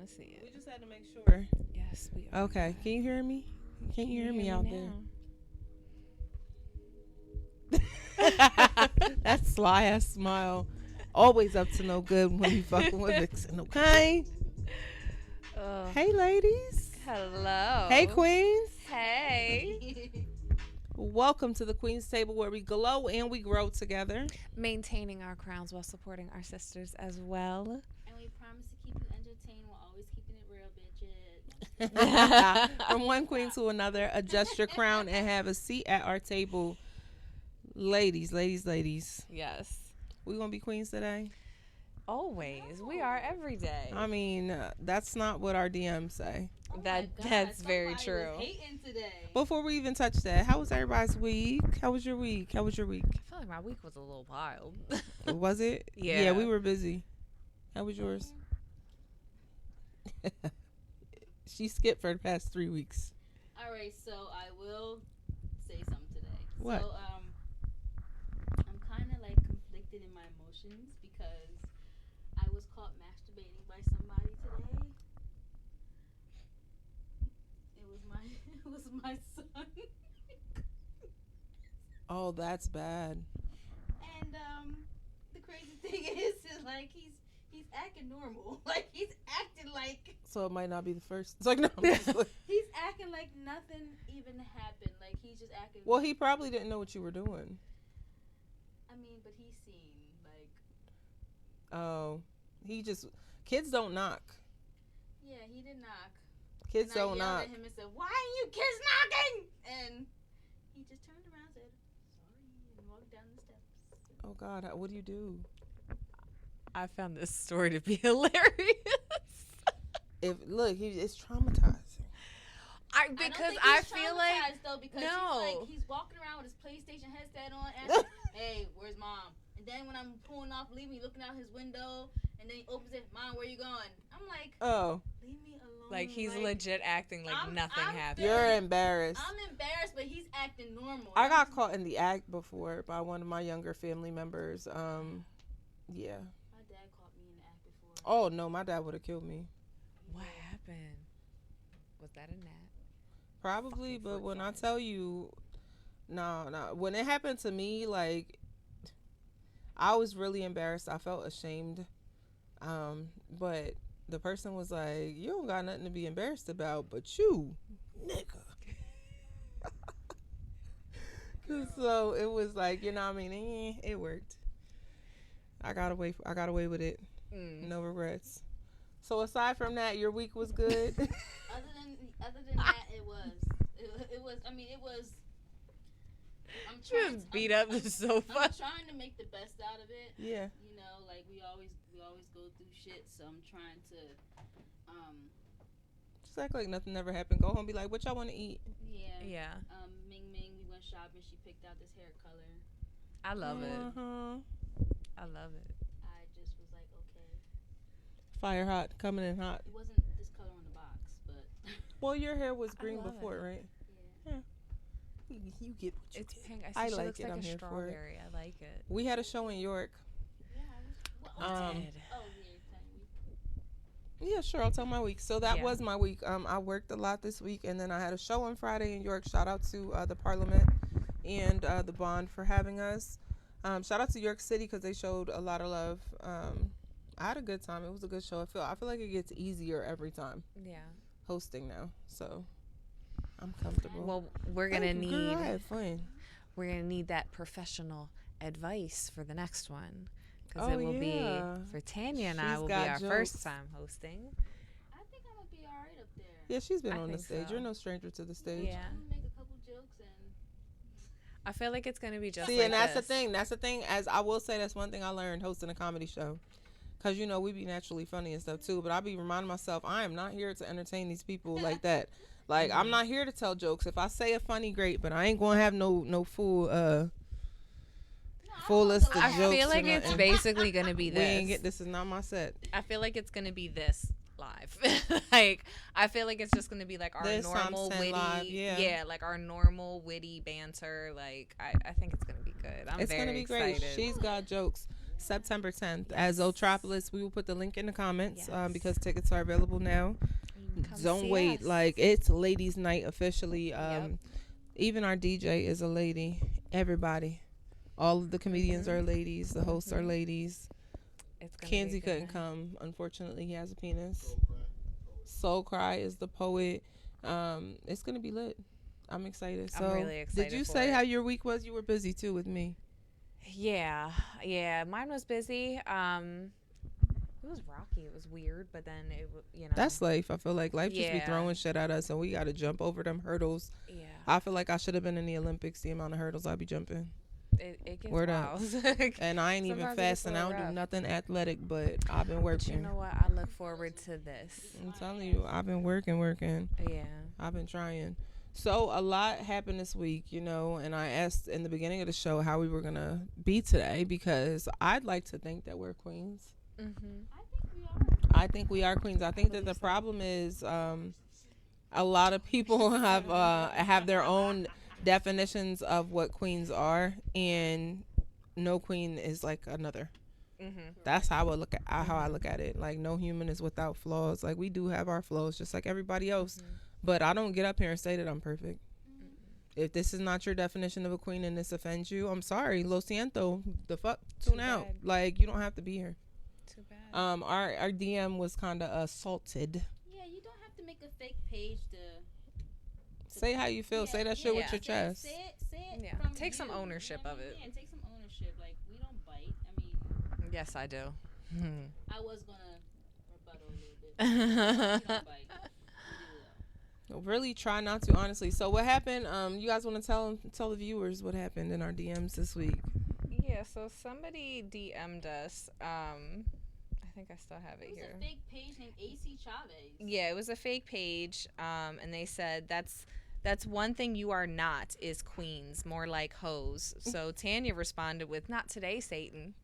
want to see it. We just had to make sure. Yes, we are. Okay. Can you hear me? Can you hear me out there? That sly ass smile. Always up to no good when you fucking with Vixen, okay? Hey, ladies. Hello. Hey, queens. Hey. Welcome to the Queen's Table, where we glow and we grow together. Maintaining our crowns while supporting our sisters as well. And we promise to keep you entertained while always keeping it real, bitches. From one queen to another, adjust your crown and have a seat at our table. Ladies. Yes. We gonna be queens today? Always. No. We are every day. I mean, that's not what our DMs say. Oh that's very true. Was hating today. Before we even touch that, how was everybody's week? How was your week? I feel like my week was a little wild. Was it? Yeah. Yeah, we were busy. How was yours? She skipped for the past 3 weeks. All right, so I will say something today. What? So, I'm kind of like conflicted in my emotions because I was caught masturbating by somebody today. It was my son. Oh, that's bad. And the crazy thing is like he's acting normal. Like he's acting like. So it might not be the first. It's like no. He's acting like nothing even happened. Like he's just acting. Well, he probably didn't know what you were doing. I mean, but he's seen like. Oh, kids don't knock. Yeah, he did knock. Kids don't knock. I yelled at him and said, "Why are you kids knocking?" And he just turned around and said, "Sorry," and walked down the steps. Oh God, what do you do? I found this story to be hilarious. It's traumatizing. Because I feel like though, because he's walking around with his PlayStation headset on, asking, "Hey, where's mom?" And then when I'm pulling off, leave me looking out his window, and then he opens it, "Mom, where you going?" I'm like, "Oh, leave me alone." Like he's legit acting like nothing happened. You're embarrassed. I'm embarrassed, but he's acting normal. I got caught in the act before by one of my younger family members. Yeah. My dad caught me in the act before. Oh no, my dad would have killed me. What happened? Was that a gnat? Probably, but when I tell you, no. When it happened to me, like, I was really embarrassed. I felt ashamed. But the person was like, "You don't got nothing to be embarrassed about, but you, nigga." So it was like, you know what I mean? It worked. I got away with it. No regrets. So aside from that, your week was good. Other than that, it was. I mean, it was. I'm trying to beat up the sofa. I'm trying to make the best out of it. Yeah. You know, like we always go through shit, so I'm trying to. Just act like nothing ever happened. Go home, be like, "What y'all want to eat?" Yeah. Yeah. Ming, we went shopping. She picked out this hair color. I love it. I love it. I just was like, okay. Fire hot, coming in hot. It wasn't this color on the box, but. Well, your hair was green before, right? Yeah. You get what you It's get. pink. I She like looks it. like I'm a here for it. strawberry. I like it. We had a show in York. Yeah. Yeah, sure. I'll tell my week. So that Yeah. was my week. I worked a lot this week, and then I had a show on Friday in York. Shout out to the Parliament and the Bond for having us. Shout out to York City because they showed a lot of love. I had a good time. It was a good show. I feel like it gets easier every time. Yeah. Hosting now, so I'm comfortable. Well, we're gonna need. I had fun. We're gonna need that professional advice for the next one, because it will be for Tanya and I will be our first time hosting. I think I'm gonna be all right up there. Yeah, she's been on the think stage. so. You're no stranger to the stage. Yeah. I'm gonna make a couple jokes and. I feel like it's gonna be just. See, like and that's this. the thing. That's the thing. As I will say, that's one thing I learned hosting a comedy show. Because, you know, we be naturally funny and stuff, too. But I be reminding myself, I am not here to entertain these people like that. Like, I'm not here to tell jokes. If I say a funny, great. But I ain't going to have no full list of jokes. I feel like it's basically going to be this. This is not my set. I feel like it's going to be this live. Like, I feel like it's just going to be like our This normal witty. live, yeah, like our normal witty banter. Like, I think it's going to be good. I'm it's very gonna be excited. great. She's got jokes. September 10th at Zootropolis. We will put the link in the comments because tickets are available now. Don't wait. Like, it's ladies' night officially. Even our DJ is a lady. Everybody. All of the comedians are ladies. The hosts are ladies. Kenzie couldn't come. Unfortunately, he has a penis. Soul Cry is the poet. It's going to be lit. I'm excited. So, I'm really excited. Did you say how your week was? You were busy too with me. Yeah. Mine was busy. It was rocky. It was weird, but then that's life. I feel like life just be throwing shit at us, and we got to jump over them hurdles. Yeah. I feel like I should have been in the Olympics. The amount of hurdles I be jumping. It gets wild. And I ain't even fast, and I don't do nothing athletic, but I've been working. But you know what? I look forward to this. I'm telling you, I've been working. Yeah. I've been trying. So a lot happened this week, and I asked in the beginning of the show how we were going to be today, because I'd like to think that we're queens. Mm-hmm. I think we are queens. I think that the problem is a lot of people have their own definitions of what queens are, and no queen is like another. That's how I look at it. Like, no human is without flaws. Like, we do have our flaws just like everybody else, but I don't get up here and say that I'm perfect. If this is not your definition of a queen and this offends you, I'm sorry. Lo siento. The fuck, tune out. Like, you don't have to be here. Too bad. Our DM was kind of assaulted. Yeah, you don't have to make a fake page to say how you feel. Say that shit with your chest. Say it. Yeah. Take some ownership of it. Yeah, take some ownership. Like, we don't bite. I mean. Yes, I do. I was gonna rebuttal a little bit. We don't bite. We do. Really try not to, honestly. So what happened? You guys want to tell the viewers what happened in our DMs this week? Yeah. So somebody DM'd us. I think I still have it here. It was a fake page named AC Chavez. Yeah, it was a fake page. And they said that's one thing you are not is queens, more like hoes. So Tanya responded with, "Not today, Satan."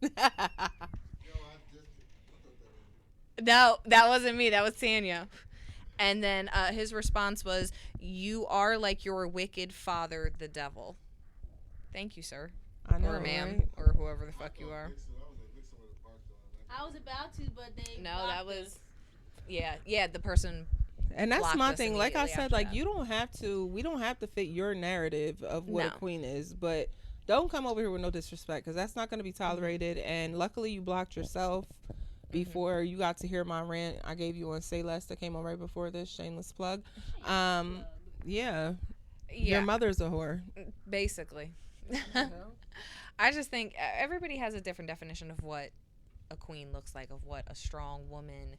No, that wasn't me. That was Tanya. And then his response was, "You are like your wicked father, the devil." Thank you, sir. I know, or ma'am, right? Or whoever the fuck you are. I was about to, but they that was us. Yeah, the person. And that's my thing. Like I said, like, we don't have to fit your narrative of what a queen is, but don't come over here with no disrespect, because that's not going to be tolerated. And luckily you blocked yourself before you got to hear my rant I gave you on Say Less that came on right before this. Shameless plug. Yeah. Your mother's a whore. Basically. I just think everybody has a different definition of what a queen looks like, of what a strong woman,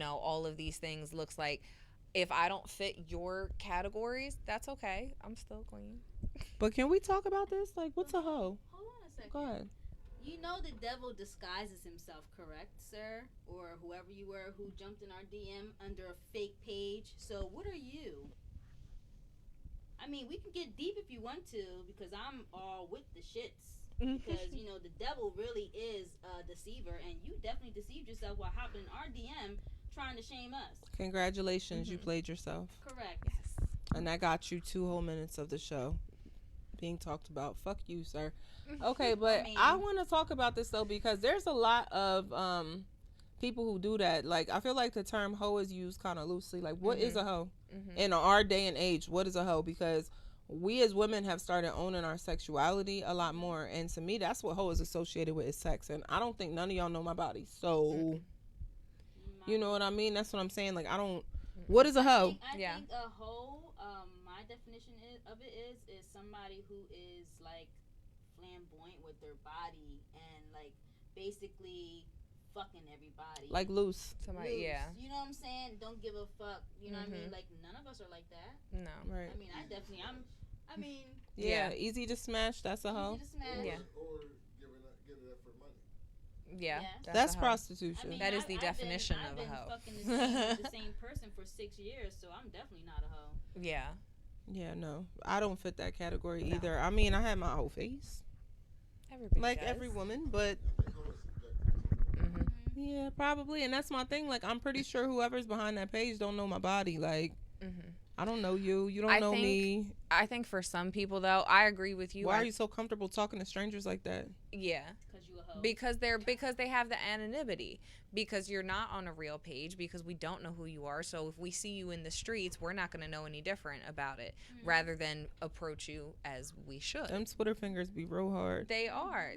all of these things looks like. If I don't fit your categories, that's okay. I'm still queen. But can we talk about this? Like, what's a hoe? Hold on a second. Go ahead. You know the devil disguises himself, correct, sir? Or whoever you were who jumped in our DM under a fake page. So what are you? I mean, we can get deep if you want to, because I'm all with the shits. Because, the devil really is a deceiver, and you definitely deceived yourself while hopping in our DM trying to shame us. Congratulations, you played yourself. Correct. Yes. And that got you 2 whole minutes of the show being talked about. Fuck you, sir. Okay, but I want to talk about this, though, because there's a lot of people who do that. Like, I feel like the term hoe is used kind of loosely. Like, what is a hoe? In our day and age, what is a hoe? Because we as women have started owning our sexuality a lot more, and to me, that's what hoe is associated with, is sex. And I don't think none of y'all know my body, so you know what I mean. That's what I'm saying. Like, I don't. What is a hoe? I think a hoe. My definition of it is somebody who is like flamboyant with their body and like basically fucking everybody. Like loose. Somebody, loose. Yeah. You know what I'm saying? Don't give a fuck. You know what I mean? Like, none of us are like that. No. Right. I mean, I mean. Yeah. Easy to smash. That's a hoe. Easy to smash. Yeah. Or give it up for money. Yeah. That's prostitution. I mean, that is the definition of a hoe. I've been fucking the same person for 6 years, so I'm definitely not a hoe. Yeah. Yeah, no. I don't fit that category either. I mean, I have my whole face. Everybody like does. every woman, but yeah, probably. And that's my thing. Like, I'm pretty sure whoever's behind that page don't know my body. Like, I don't know you. You don't know me. I think for some people, though, I agree with you. Why are you so comfortable talking to strangers like that? Yeah. Because you a hoe? Because they have the anonymity. Because you're not on a real page, because we don't know who you are. So if we see you in the streets, we're not going to know any different about it, rather than approach you as we should. Them Twitter fingers be real hard. They are.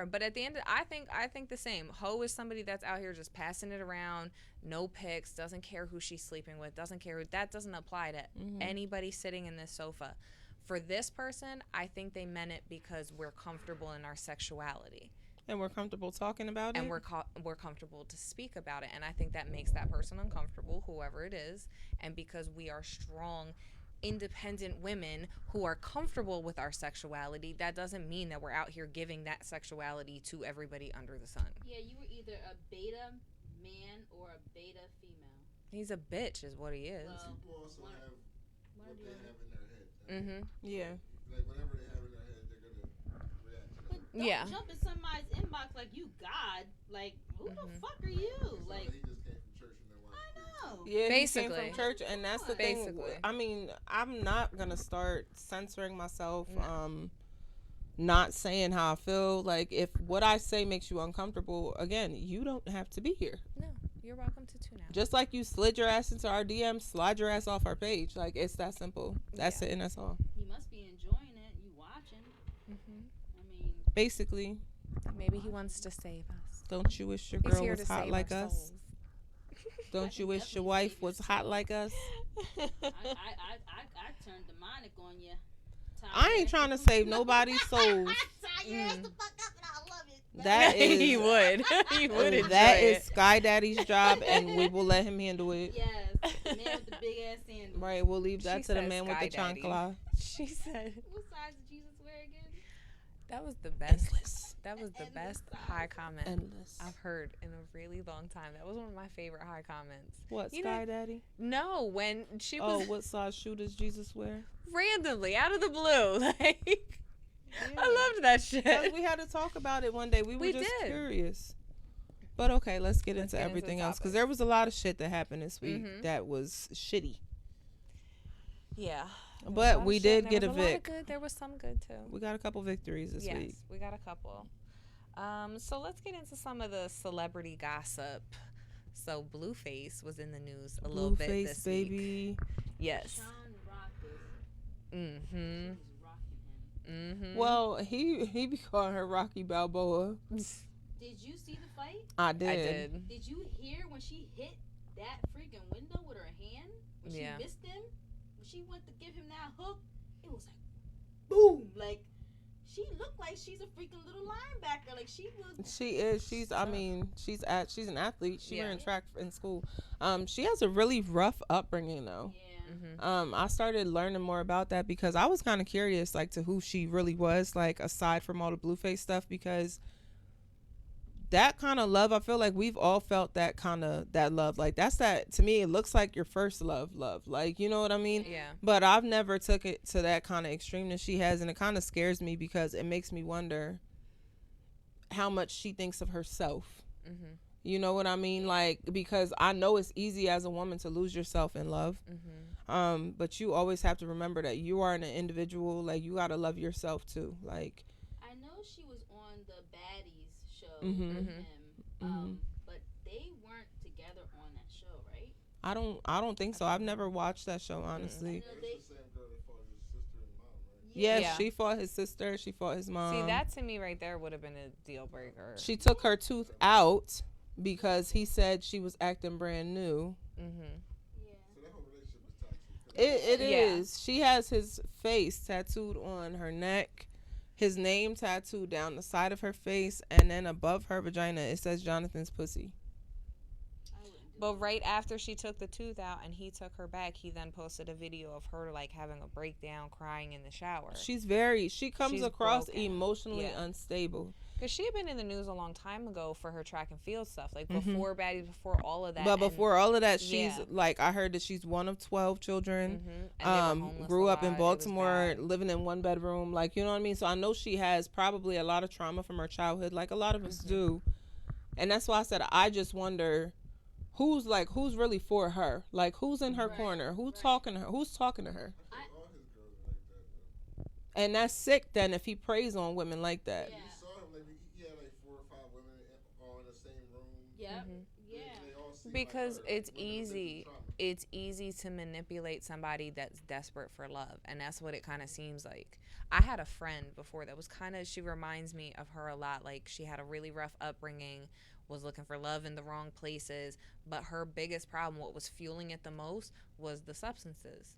But at the end, I think the same. Hoe is somebody that's out here just passing it around, no pics, doesn't care who she's sleeping with, doesn't care. That doesn't apply to anybody sitting in this sofa. For this person, I think they meant it because we're comfortable in our sexuality. And we're comfortable talking about it. And we're comfortable to speak about it. And I think that makes that person uncomfortable, whoever it is. And because we are strong, independent women who are comfortable with our sexuality, that doesn't mean that we're out here giving that sexuality to everybody under the sun. Yeah, you were either a beta man or a beta female. He's a bitch is what he is. Well, people also have what they have in their head. Yeah. Like whatever they have in their head, they're gonna react to that. Don't jump in somebody's inbox like you God. Like who the fuck are you? Like he just came from church and then watched. I know. Yeah, basically. he came from church, and that's the thing. I mean, I'm not gonna start censoring myself. Not saying how I feel. Like, if what I say makes you uncomfortable, again, you don't have to be here. No, you're welcome to tune out. Just like you slid your ass into our DM, slide your ass off our page. Like, it's that simple. That's it, and that's all. He must be enjoying it. You watching? I mean, basically. Maybe he wants to save us. Don't you wish your girl was hot like us? Don't you wish your wife was hot like us? I turned demonic on you. I ain't trying to save nobody's souls. That is he would. He would. That is Sky Daddy's job, and we will let him handle it. Yes, the man with the big ass sandals. Right, we'll leave that to the man with the chancla. She said. What size did Jesus wear again? That was the best. Endless. That was the best high comment I've heard in a really long time. That was one of my favorite high comments. What, Sky Daddy? No, when she was. Oh, what size shoe does Jesus wear? Randomly, out of the blue. Like, I loved that shit. We had to talk about it one day. We were just curious. But okay, let's get into everything else. Because there was a lot of shit that happened this week that was shitty. Yeah. But we did get a Vic. There was some good too. We got a couple victories this week. Yes, we got a couple. So let's get into some of the celebrity gossip. So BLUEFACE was in the news a little bit this week. Baby. Yes. Sean rocked this. Well, he be calling her Rocky Balboa. Did you see the fight? I did. I did. Did you hear when she hit that freaking window with her hand? When she missed him? When she went to give him that hook, it was like, boom! Like, she looked like she's a freaking little linebacker. Like, she was. She is. She's an athlete. She ran track in school. She has a really rough upbringing, though. Yeah. I started learning more about that because I was kind of curious, like, to who she really was, like, aside from all the BLUEFACE stuff, because that kind of love, I feel like we've all felt that love. Like, that's that, to me, it looks like your first love. Like, you know what I mean? Yeah. But I've never took it to that kind of extremeness she has, and it kind of scares me because it makes me wonder how much she thinks of herself. You know what I mean? Like, because I know it's easy as a woman to lose yourself in love. But you always have to remember that you are an individual. Like, you got to love yourself too. Like, I know she was on the Baddies show with him, but they weren't together on that show, right? I don't think so. I've never watched that show, honestly. Yeah, she fought his sister. She fought his mom. See, that to me right there would have been a deal breaker. She took her tooth out because he said she was acting brand new. It is. She has his face tattooed on her neck, his name tattooed down the side of her face, and then above her vagina it says Jonathan's pussy. But right after she took the tooth out and he took her back, he then posted a video of her like having a breakdown, crying in the shower. She comes across broken. Emotionally unstable. Because she had been in the news a long time ago for her track and field stuff, like before Baddies, before all of that. But before all of that, she's like, I heard that she's one of 12 children. Grew up in Baltimore, living in one bedroom, like, you know what I mean. So I know she has probably a lot of trauma from her childhood, like a lot of us do. And that's why I said I just wonder who's really for her, like who's in her corner, who's talking to her. And that's sick. Then if he preys on women like that. Yeah. You saw him, like, he had like 4 or Because it's easy. It's easy to manipulate somebody that's desperate for love, and that's what it kind of seems like. I had a friend before that was kind of, she reminds me of her a lot. Like, she had a really rough upbringing, was looking for love in the wrong places, but her biggest problem, what was fueling it the most, was the substances,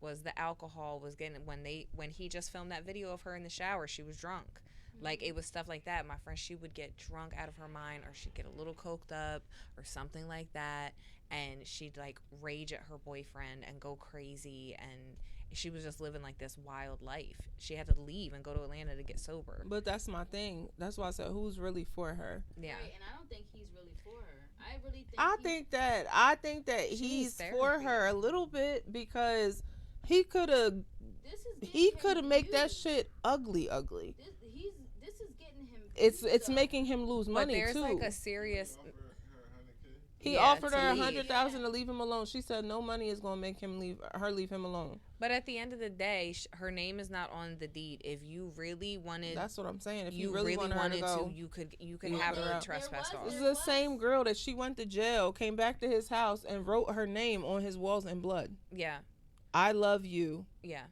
was the alcohol, was getting, when he just filmed that video of her in the shower, she was drunk. Like, it was stuff like that. My friend, she would get drunk out of her mind, or she'd get a little coked up or something like that, and she'd like rage at her boyfriend and go crazy, and she was just living like this wild life. She had to leave and go to Atlanta to get sober. But that's my thing. That's why I said, who's really for her? Yeah. Right, and I don't think he's really for her. I really think I think that he's for her a little bit, because he could have make that shit ugly. This is getting him. It's making him lose money, but there's too. like a serious. He offered her $100,000 to leave him alone. She said no money is gonna make him leave him alone. But at the end of the day, her name is not on the deed. If you really wanted, that's what I'm saying. If you really wanted her to go, you could have her trespass laws. This is the same girl that she went to jail, came back to his house, and wrote her name on his walls in blood. Yeah. I love you. Yeah.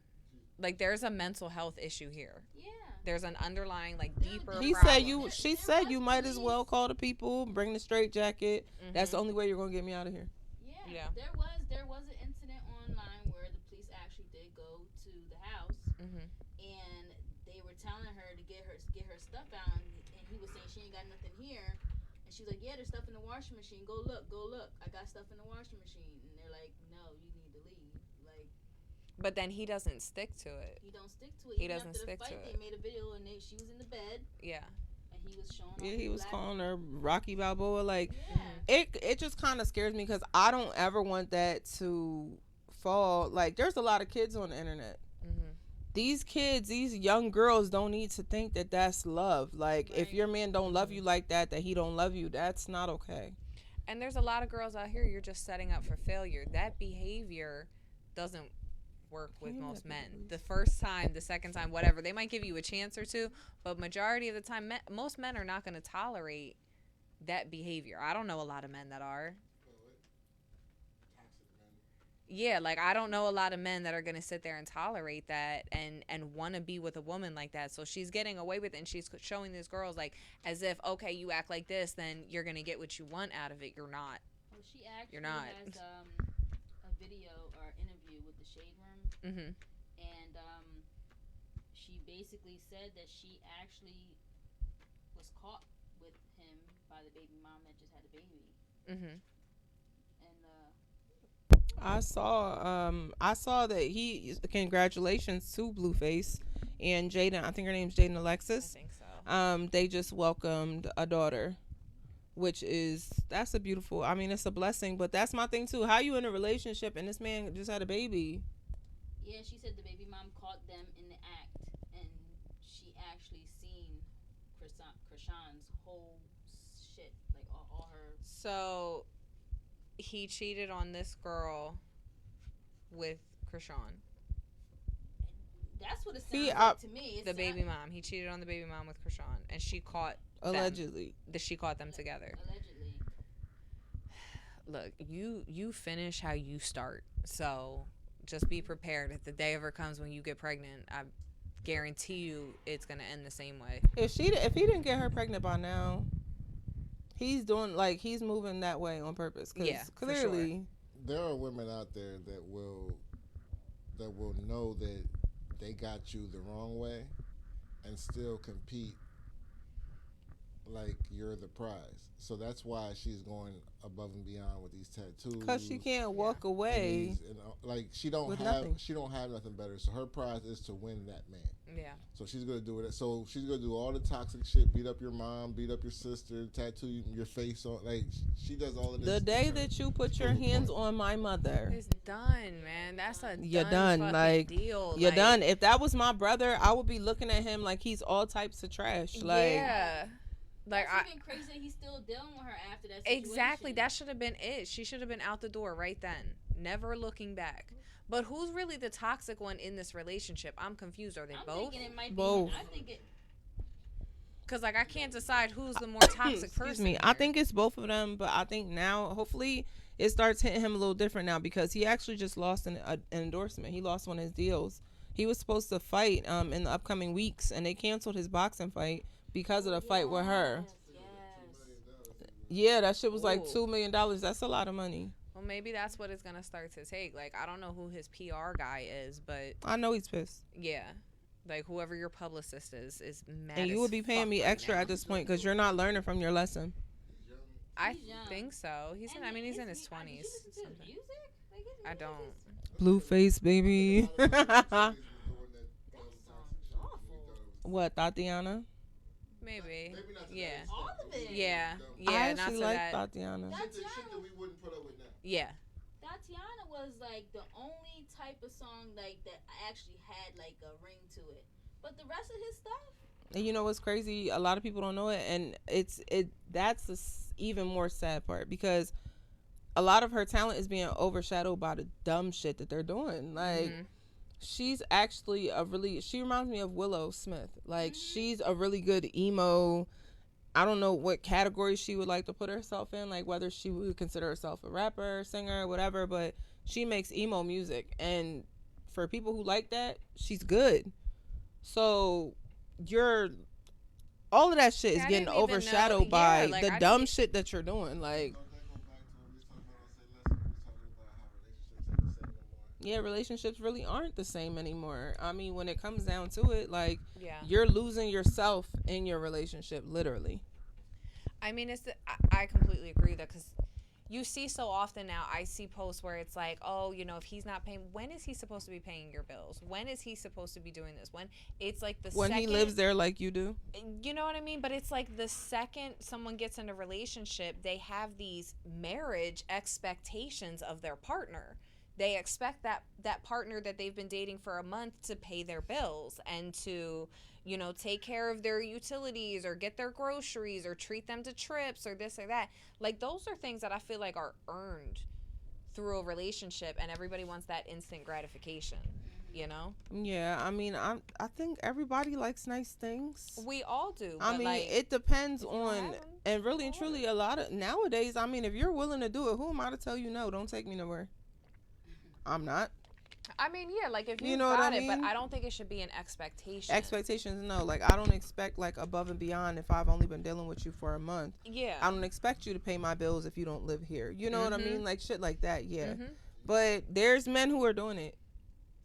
Like, there's a mental health issue here. Yeah. There's an underlying, like, deeper She said you might as well call the people, bring the straight jacket. Mm-hmm. That's the only way you're going to get me out of here. Yeah. There was an incident online where the police actually did go to the house, and they were telling her to get her stuff out, and he was saying she ain't got nothing here, and she was like, yeah, there's stuff in the washing machine. Go look. I got stuff in the washing machine. And they're like, no, you need to leave. Like, but then he doesn't stick to it. He don't stick to it. He doesn't stick to it. They made a video, and she was in the bed. Yeah. And he was showing. Yeah, he was calling her Rocky Balboa. Like, yeah. It just kind of scares me, because I don't ever want that to fall. Like, there's a lot of kids on the internet. These kids, these young girls, don't need to think that that's love. Like, if your man don't love you like that he don't love you, that's not okay. And there's a lot of girls out here, you're just setting up for failure. That behavior doesn't work with most men. The first time, the second time, whatever, they might give you a chance or two, but majority of the time, most men are not going to tolerate that behavior. I don't know a lot of men that are. Yeah, like, I don't know a lot of men that are going to sit there and tolerate that and want to be with a woman like that. So she's getting away with it, and she's showing these girls, like, as if, okay, you act like this, then you're going to get what you want out of it. You're not. Well, she actually you're not. has a video or interview with the Shade Room. And she basically said that she actually was caught with him by the baby mom that just had a baby. And I saw that congratulations to BLUEFACE and Jaden. I think her name's Jaden Alexis. I think so. They just welcomed a daughter, that's a beautiful, I mean, it's a blessing, but that's my thing too. How you in a relationship and this man just had a baby? Yeah, she said the baby mom caught them in the act, and she actually seen Krishan's whole shit, like all her. So he cheated on this girl with Krishan. That's what it sounds like to me. The baby mom. He cheated on the baby mom with Krishan, and she caught allegedly. She caught them together. Allegedly. Look, you finish how you start. So just be prepared. If the day ever comes when you get pregnant, I guarantee you it's gonna end the same way. If he didn't get her pregnant by now, he's moving that way on purpose. Yeah, clearly. There are women out there that will know that they got you the wrong way and still compete like you're the prize. So that's why she's going above and beyond with these tattoos. Because she can't walk away. She don't have nothing better. So her prize is to win that man. Yeah. So she's gonna do it. So she's gonna do all the toxic shit. Beat up your mom. Beat up your sister. Tattoo your face on. Like, she does all of this. The day that you put your hands on my mother, it's done, man. That's a you're done. Like, deal. You're done. If that was my brother, I would be looking at him like he's all types of trash. Like, yeah. Like, that's even crazy that he's still dealing with her after that situation. Exactly. That should have been it. She should have been out the door right then. Never looking back. But who's really the toxic one in this relationship? I'm confused. Are they both? Thinking it might both. I think it. Because, like, I can't decide who's the more toxic person. Excuse me. I think it's both of them, but I think now, hopefully, it starts hitting him a little different now because he actually just lost an endorsement. He lost one of his deals. He was supposed to fight in the upcoming weeks, and they canceled his boxing fight because of the fight with her. Yeah, that shit was like $2 million. That's a lot of money. Well, maybe that's what it's going to start to take. Like, I don't know who his PR guy is, but... I know he's pissed. Yeah. Like, whoever your publicist is mad. And you would be paying me extra at this point because you're not learning from your lesson. I think so. He's in his 20s. I don't. BLUEFACE, baby. What, Tatiana? Maybe. Yeah. All of it. Yeah. I actually like Tatiana. Yeah. Tatiana was like the only type of song like that actually had like a ring to it. But the rest of his stuff. And you know what's crazy? A lot of people don't know it, and that's the even more sad part because a lot of her talent is being overshadowed by the dumb shit that they're doing. Like, she's actually she reminds me of Willow Smith. Like, she's a really good emo. I don't know what category she would like to put herself in, like whether she would consider herself a rapper, singer, whatever, but she makes emo music. And for people who like that, she's good. So all of that shit is getting overshadowed by the dumb shit that you're doing. Like, yeah, relationships really aren't the same anymore. I mean, when it comes down to it, like, you're losing yourself in your relationship, literally. I mean, I completely agree with that because you see so often now, I see posts where it's like, oh, you know, if he's not paying, when is he supposed to be paying your bills? When is he supposed to be doing this? When it's like when he lives there like you do. You know what I mean? But it's like the second someone gets in a relationship, they have these marriage expectations of their partner. They expect that partner that they've been dating for a month to pay their bills and to, you know, take care of their utilities or get their groceries or treat them to trips or this or that. Like, those are things that I feel like are earned through a relationship, and everybody wants that instant gratification, you know? Yeah, I mean, I think everybody likes nice things. We all do. I mean, like, it depends on, and really and truly, a lot of nowadays, I mean, if you're willing to do it, who am I to tell you no? Don't take me nowhere. I'm not. I mean, yeah, like, if you know got it, but I don't think it should be an expectation. Expectations, no. Like, I don't expect, like, above and beyond if I've only been dealing with you for a month. Yeah. I don't expect you to pay my bills if you don't live here. You know what I mean? Like, shit like that, yeah. But there's men who are doing it.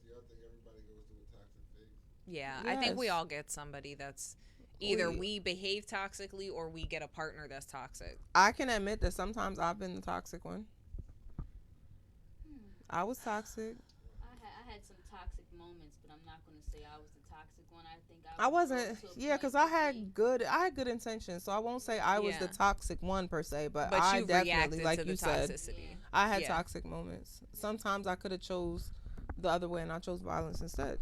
Do y'all think everybody goes through a toxic phase? Yeah, yes. I think we all get somebody that's either we behave toxically or we get a partner that's toxic. I can admit that sometimes I've been the toxic one. I was toxic. I had some toxic moments, but I'm not going to say I was the toxic one. I think I wasn't. Yeah, because I had good intentions, so I won't say I was the toxic one per se, but I definitely, like you said, I had toxic moments. Sometimes I could have chose the other way, and I chose violence instead.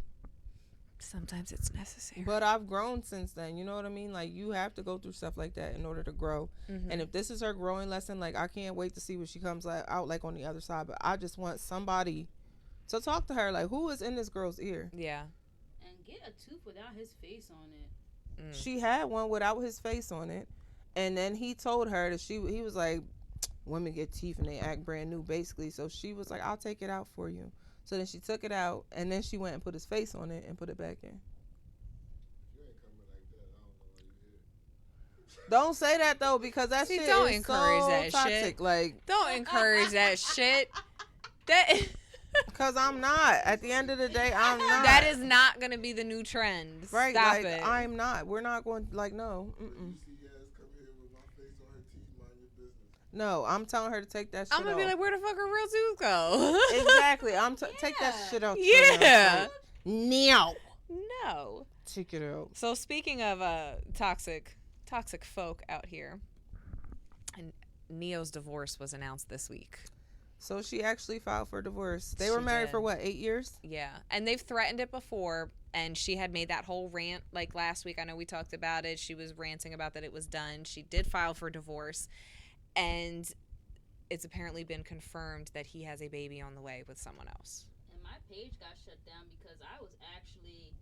Sometimes it's necessary. But I've grown since then. You know what I mean? Like, you have to go through stuff like that in order to grow. And if this is her growing lesson, like, I can't wait to see what she comes out like on the other side. But I just want somebody to talk to her. Like, who is in this girl's ear? Yeah. And get a tooth without his face on it. She had one without his face on it. And then he told her that he was like, women get teeth and they act brand new, basically. So she was like, I'll take it out for you. So then she took it out, and then she went and put his face on it and put it back in. You ain't coming like that. I don't know why you here. Don't say that, though, because that shit don't is encourage so that toxic. shit. Like, don't encourage that shit. That because I'm not. At the end of the day, I'm not. That is not going to be the new trend. Right, Stop like, it. I'm not. We're not going, like, no. No, I'm telling her to take that shit I'm going to be off. like, where the fuck are real tooth go? Exactly. Take that shit out. Yeah. No. No. Take it out. So speaking of toxic folk out here, and Neo's divorce was announced this week. So she actually filed for divorce. They were married for what, 8 years? Yeah. And they've threatened it before, and she had made that whole rant like last week. I know we talked about it. She was ranting about that it was done. She did file for divorce. And it's apparently been confirmed that he has a baby on the way with someone else. And my page got shut down because I was actually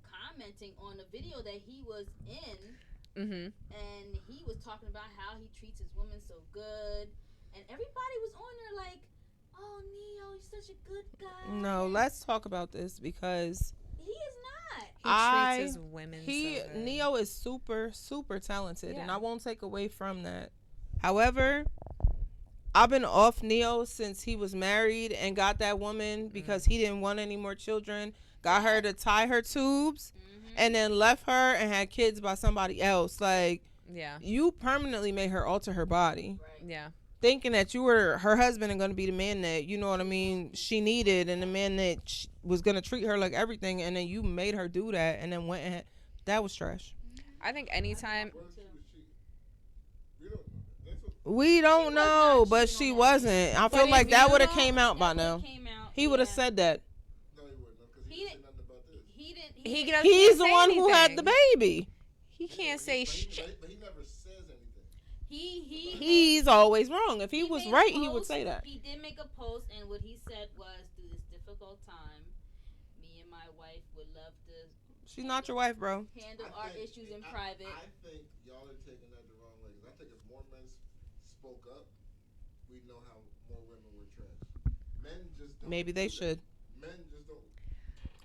commenting on the video that he was in Mm-hmm. And he was talking about how he treats his woman so good, and everybody was on there like, "Oh, Neo, you're such a good guy." No, let's talk about this because he is not. He treats his women. So good. Neo is super talented, Yeah. and I won't take away from that. However, I've been off Neo since he was married and got that woman because he didn't want any more children. Got her to tie her tubes, and then left her and had kids by somebody else. Like, yeah, you permanently made her alter her body. Right. yeah. Thinking that you were her husband and going to be the man that, you know what I mean, she needed, and the man that was going to treat her like everything, and then you made her do that, and then went and that was trash. I think anytime. We don't know, but she wasn't. I feel like that would have came out by now. He would have said that. No, he wouldn't, because he didn't say nothing about this. He doesn't He's the say one anything. who had the baby. He can't say shit. But he never says anything. He's always wrong. If he was right, he would say that. He did make a post, and what he said was, "Through this difficult time, me and my wife would love to." She's not your wife, bro. Handle our issues in private. I think y'all are taking that the wrong way. 'Cause I think if more men spoke up, we'd know how more women were trash. Men just don't. Maybe they should. Men just don't.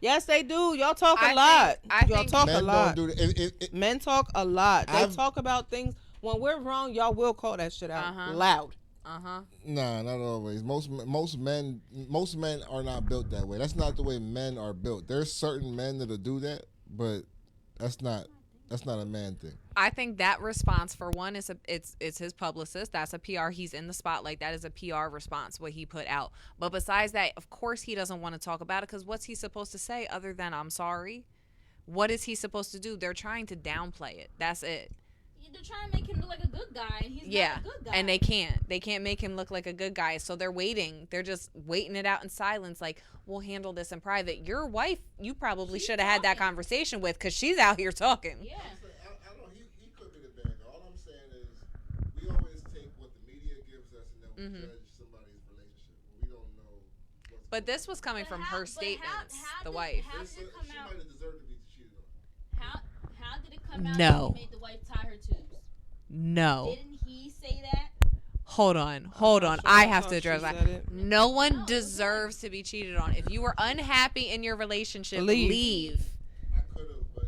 Yes, they do. Y'all talk a lot. Y'all talk a Men lot. don't do that. Men talk a lot. They I've- talk about things. When we're wrong, y'all will call that shit out Uh-huh. loud. Nah, not always. Most men are not built that way. That's not the way men are built. There's certain men that'll do that, but that's not a man thing. I think that response, for one, it's his publicist. That's a PR. He's in the spotlight. That is a PR response, what he put out. But besides that, of course, he doesn't want to talk about it, because what's he supposed to say other than "I'm sorry"? What is he supposed to do? They're trying to downplay it. That's it. They're trying to make him look like a good guy, and he's not a good guy. And they can't make him look like a good guy, so they're waiting. They're just waiting it out in silence, like, we'll handle this in private. Your wife, you probably should have had that conversation with, because she's out here talking. Yeah. I don't know. He could be the bad guy. All I'm saying is we always take what the media gives us and then we judge somebody's relationship. We don't know what's But this was coming from her statements, the wife. How did it come she out? might have deserved to be cheated on. How did it come out No. that he made the wife tie her tubes? No. Didn't he say that? Hold on. I have to address that. No one deserves to be cheated on. If you were unhappy in your relationship, leave. I could have, but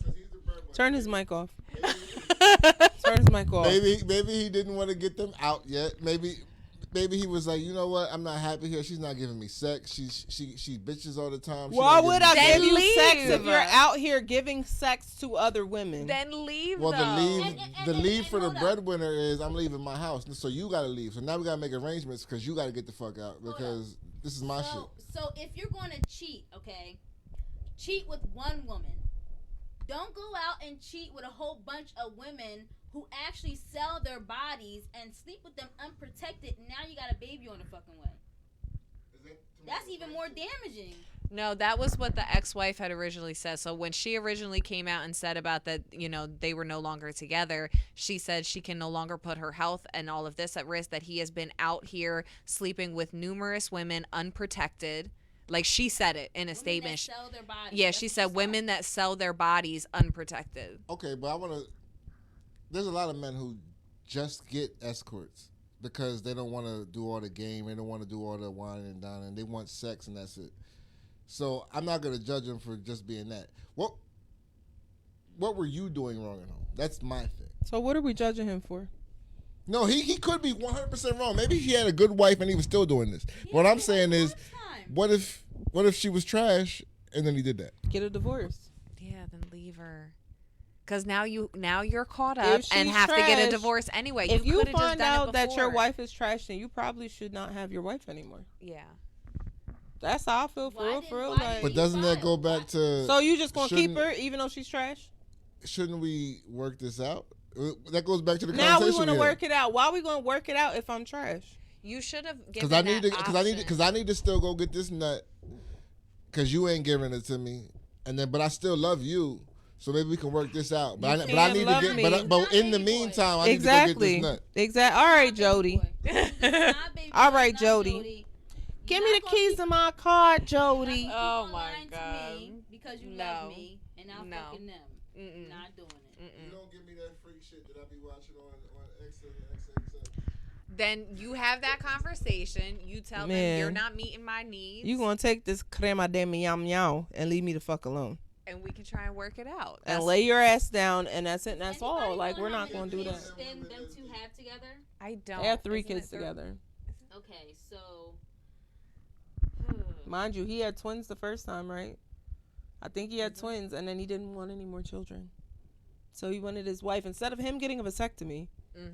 since he's the breadwinner, Turn his mic off. maybe, Turn his mic off. maybe he didn't want to get them out yet. Maybe he was like, you know what? I'm not happy here. She's not giving me sex. She bitches all the time. Why would I give you Leave. sex if you're out here giving sex to other women? Then leave. Well, though. the leave for the hold up. breadwinner is I'm leaving my house. So you got to leave. So now we got to make arrangements because you got to get the fuck out because this is my shit. So if you're going to cheat, okay, cheat with one woman. Don't go out and cheat with a whole bunch of women who actually sell their bodies and sleep with them unprotected. And now you got a baby on the fucking way. That's even more damaging. No, that was what the ex-wife had originally said. So when she originally came out and said about that, they were no longer together, she said she can no longer put her health and all of this at risk, that he has been out here sleeping with numerous women unprotected. Like, she said it in a statement. That sell their bodies. Yeah, That's she what said women that sell their bodies unprotected. Okay, but there's a lot of men who just get escorts because they don't want to do all the game. They don't want to do all the wine and dining. They want sex and that's it. So I'm not going to judge them for just being that. What were you doing wrong at home? That's my thing. So what are we judging him for? No, he could be 100% wrong. Maybe he had a good wife and he was still doing this. What I'm saying is, what if she was trash and then he did that? Get a divorce. Yeah, then leave her. Because now you're caught up and have to get a trash, divorce anyway. If you could've just find done it out that your before. wife is trash, then you probably should not have your wife anymore. Yeah. That's how I feel for real. Like, But doesn't that go back to... so you just gonna keep shouldn't- her even though she's trash? Shouldn't we work this out? That goes back to the Now conversation. we want to we work it out. Why are we going to work it out if I'm trash? You should have given Because I need to still go get this nut because you ain't giving it to me, but I still love you. So maybe we can work this out. But I need to get. But in the meantime, I need to go get this nut. Exactly. All right, Jody. All right, Jody. Give me the keys to my car, Jody. Oh my God. Because you love me and I'm fucking them. Not doing it. You don't give me that freak shit that I be watching on X and XXX. Then you have that conversation. You tell them you're not meeting my needs. You gonna take this crema de meow meow and leave me the fuck alone. And we can try and work it out. And lay your ass down, and that's it. And that's all. Like, we're not gonna do that. Them two have together? I don't. They have 3 kids together. Okay, so mind you, he had twins the first time, right? I think he had twins, and then he didn't want any more children. So he wanted his wife, instead of him getting a vasectomy,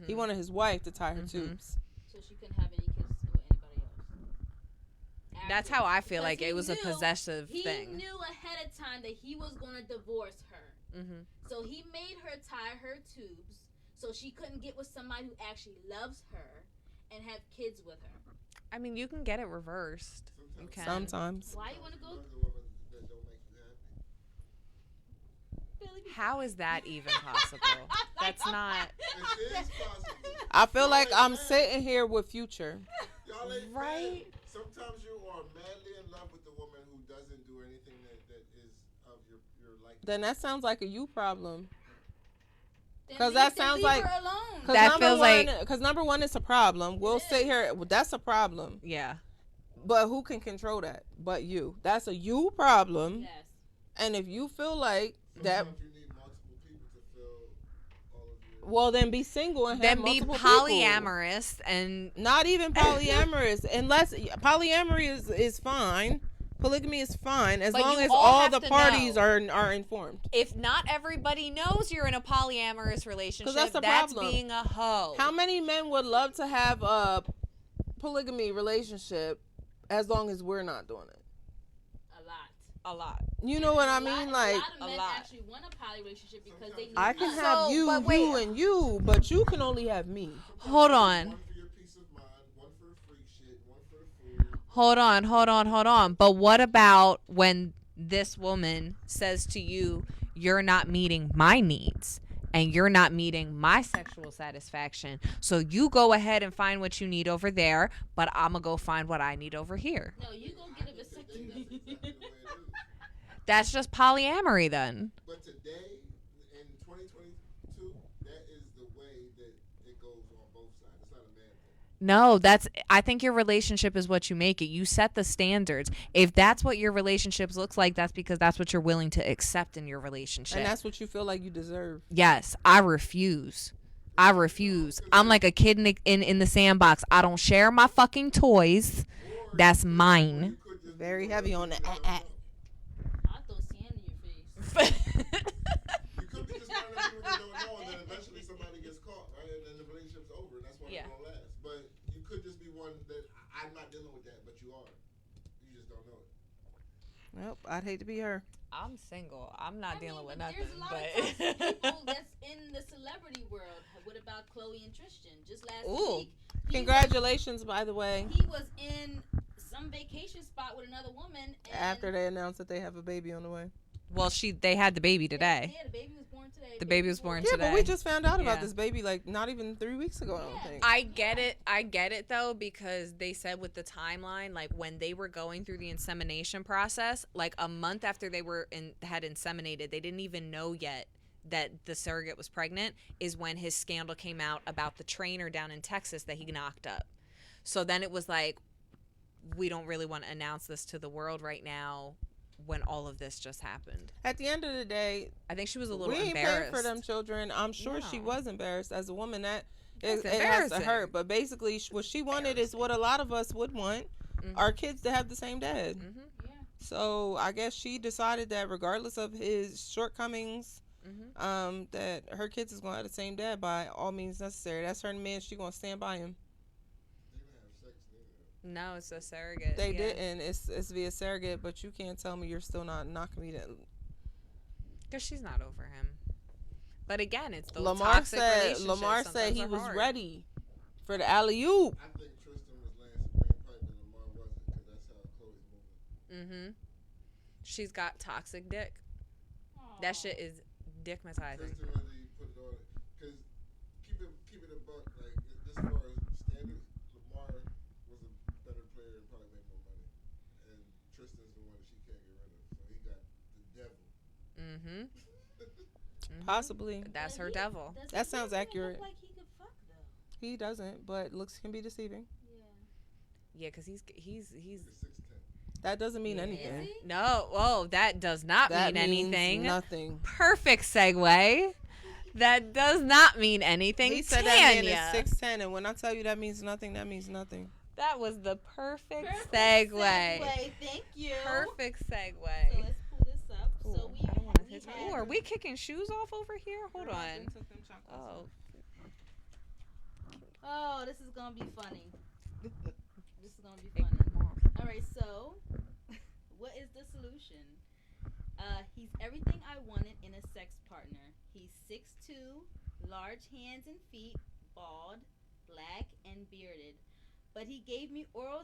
he wanted his wife to tie her tubes. So she couldn't have any kids with anybody else. That's how I feel like it was a possessive thing. He knew ahead of time that he was going to divorce her. So he made her tie her tubes so she couldn't get with somebody who actually loves her and have kids with her. I mean, you can get it reversed. You can. Sometimes. Why you want to go? How is that even possible? That's not. It is possible. I feel like I'm sitting here with Future. Y'all ain't right? Sometimes you are madly in love with the woman who doesn't do anything that is of your liking. Then that sounds like a you problem. Because that sounds like that feels like because number one, it's a problem. We'll sit here. That's a problem. Yeah. But who can control that? But you. That's a you problem. Yes. And if you feel like that, you need multiple people to fill all of your. well, then be single and have Then be multiple polyamorous people. and Not even polyamorous, unless polyamory is fine. Polygamy is fine as long as all the parties are informed. If not everybody knows you're in a polyamorous relationship, that's being a hoe. How many men would love to have a polygamy relationship as long as we're not doing it? A lot. You know what I mean? Like, a lot of men actually want a poly relationship because they need I can us. have you, and you, but you can only have me. Hold on. One for your peace of mind, one for the freak shit, one for the food. Hold on. But what about when this woman says to you, you're not meeting my needs and you're not meeting my sexual satisfaction. So you go ahead and find what you need over there, but I'm going to go find what I need over here. No, you go get a vasectomy. That's just polyamory then. But today, in 2022, that is the way that it goes on both sides. It's not a man thing. No, I think your relationship is what you make it. You set the standards. If that's what your relationships looks like, that's because that's what you're willing to accept in your relationship. And that's what you feel like you deserve. Yes, I refuse. I'm like a kid in the sandbox. I don't share my fucking toys. That's mine. Very heavy on that. I'll throw sand in your face. You could be just one of those people that don't know, and then eventually somebody gets caught, right? And then the relationship's over, and that's why it's gonna last. But you could just be one that I'm not dealing with that, but you are. You just don't know it. Well, I'd hate to be her. I'm single. I'm not dealing with nothing. There's a lot of toxic people that's in the celebrity world. What about Chloe and Tristan? Just last week. Congratulations, by the way. He was in some vacation spot with another woman. And after they announced that they have a baby on the way. Well, they had the baby today. Yeah, the baby was born today. The baby was born today. Yeah, but we just found out about this baby like not even 3 weeks ago, I don't think. I get it though, because they said with the timeline, like when they were going through the insemination process, like a month after they had inseminated, they didn't even know yet that the surrogate was pregnant, is when his scandal came out about the trainer down in Texas that he knocked up. So then it was like, we don't really want to announce this to the world right now when all of this just happened. At the end of the day, I think she was a little embarrassed. We ain't paying for them children. I'm sure she was embarrassed as a woman. That it has to hurt. But basically, what she wanted is what a lot of us would want: our kids to have the same dad. Yeah. So I guess she decided that regardless of his shortcomings, that her kids is gonna have the same dad by all means necessary. That's her man. She gonna stand by him. No, it's a surrogate. They didn't. It's via surrogate, but you can't tell me you're still not knocking me down. Because she's not over him. But again, it's those Lamar toxic relationships. Lamar said he was hard. ready for the alley-oop. I think Tristan was laying supreme pipe and Lamar wasn't, because that's how Chloe's moving. She's got toxic dick. Aww. That shit is dickmatizing. Tristan really put it on it. Because keep it a buck, like, as far as standards, Lamar was a better player and probably made more money. And Tristan's the one that she can't get rid of. So he got the devil. Possibly. That's her devil. That sounds accurate. Look like he could fuck though. He doesn't, but looks can be deceiving. Yeah, because he's. That doesn't mean Is anything. he? No, oh, that does not That mean means anything. nothing. Perfect segue. That does not mean anything. He said Tanya. that man is 6'10", and when I tell you that means nothing, that means nothing. That was the perfect Segue. segue. Thank you. Perfect segue. So let's pull this up. Ooh, So we I don't want to hit have- Ooh, are we kicking shoes off over here? Hold on. Oh, Oh, this is gonna be funny. This is gonna be take funny. them off. All right, so what is the solution? He's everything I wanted in a sex partner. He's 6'2", large hands and feet, bald, black, and bearded. But he gave me oral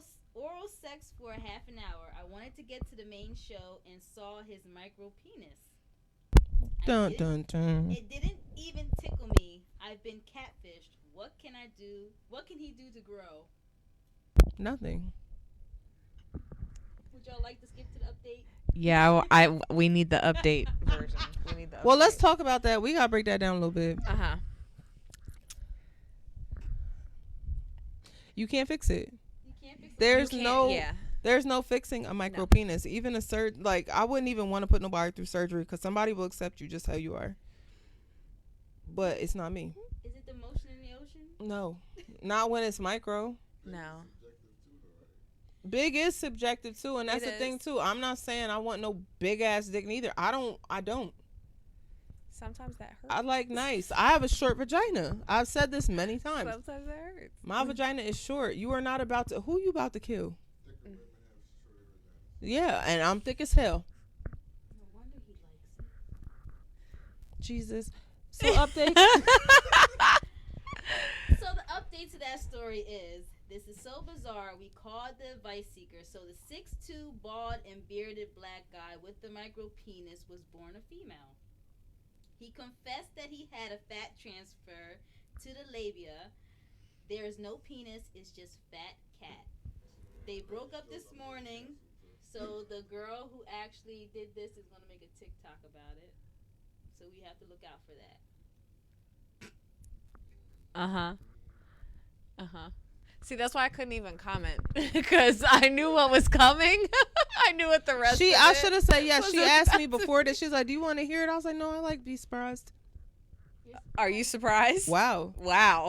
sex for a half an hour. I wanted to get to the main show and saw his micro penis. Dun dun dun. It didn't even tickle me. I've been catfished. What can I do? What can he do to grow? Nothing. Would y'all like to skip to the update? Yeah, we need the update version. We need the Well, let's talk about that. We gotta break that down a little bit. Uh-huh. You can't fix it. You can't fix it. There's no fixing a micro penis. Even a like I wouldn't even want to put nobody through surgery because somebody will accept you just how you are. But it's not me. Is it the motion in the ocean? No, not when it's micro. No. Big is subjective too, and that's It the thing is. too. I'm not saying I want no big ass dick neither. I don't. Sometimes that hurts. I like nice. I have a short vagina. I've said this many times. Sometimes that hurts. My vagina is short. You are not about to. Who you about to kill? Yeah, and I'm thick as hell. No wonder he likes it. Jesus. So update. So the update to that story is, this is so bizarre. We called the advice seeker. So the 6'2", bald and bearded black guy with the micro penis was born a female. He confessed that he had a fat transfer to the labia. There is no penis. It's just fat cat. They broke up this morning. So the girl who actually did this is going to make a TikTok about it. So we have to look out for that. Uh-huh. See, that's why I couldn't even comment because I knew what was coming. I knew what the rest. I should have said yes. was She asked me about to before that. She's like, "Do you want to hear it?" I was like, "No, I like be surprised." Are you surprised? Wow.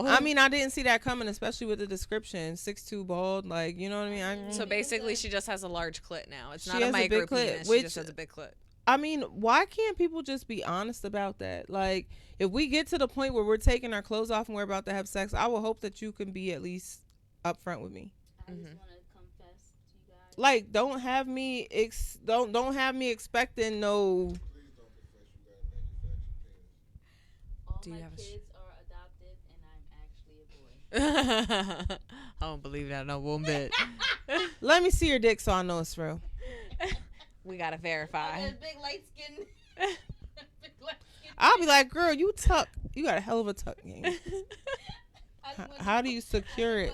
I mean, I didn't see that coming, especially with the description. 6'2", bald, like, you know what I mean? So basically, she just has a large clit now. It's She not a has a big micro clit, penis. which- She just has a big clit. I mean, why can't people just be honest about that? Like, if we get to the point where we're taking our clothes off and we're about to have sex, I will hope that you can be at least upfront with me. I just want to confess to you guys. Like, don't have me don't have me expecting no. All Do you my have a kids are adopted, and I'm actually a boy. I don't believe that no one bit. Let me see your dick so I know it's real. We gotta verify. That big light skin. I'll be like, girl, you got a hell of a tuck game. How do you secure it?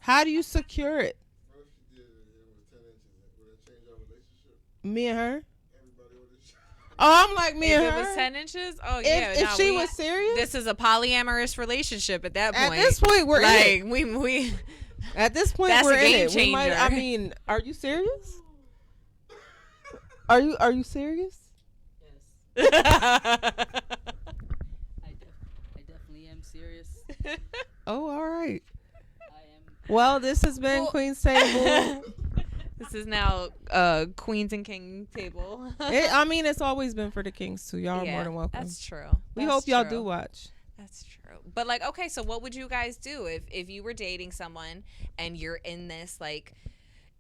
How do you secure it? Me and her? Oh, I'm like me If and it her. was 10 inches, oh yeah. If she was serious, this is a polyamorous relationship at that at point. this point we're in it. like we. At this point That's we're a game in it. We might, changer. I mean, are you serious? Are you serious? Yes. I definitely am serious. Oh, all right. I am. Well, this has been Queen's Table. This is now Queens and King table. I mean, it's always been for the kings too. Y'all are more than welcome. That's true. We That's hope y'all true. do watch. That's true. But like, okay, so what would you guys do if you were dating someone and you're in this like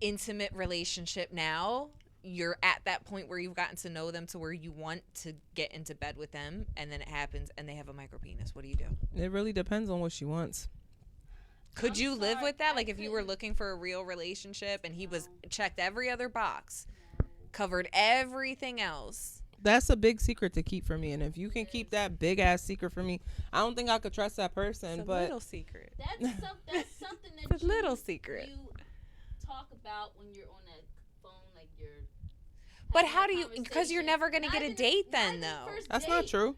intimate relationship now? You're at that point where you've gotten to know them to where you want to get into bed with them, and then it happens and they have a micro penis. What do you do? It really depends on what she wants. Could you live with that? Like if you were looking for a real relationship and he was checked every other box, covered everything else. That's a big secret to keep from me, and if you can keep that big ass secret from me, I don't think I could trust that person. It's a but little secret. That's something that It's a little secret. you talk about when you're on that phone, like you're. But how do you? Because you're never gonna get a date then, though. That's not true.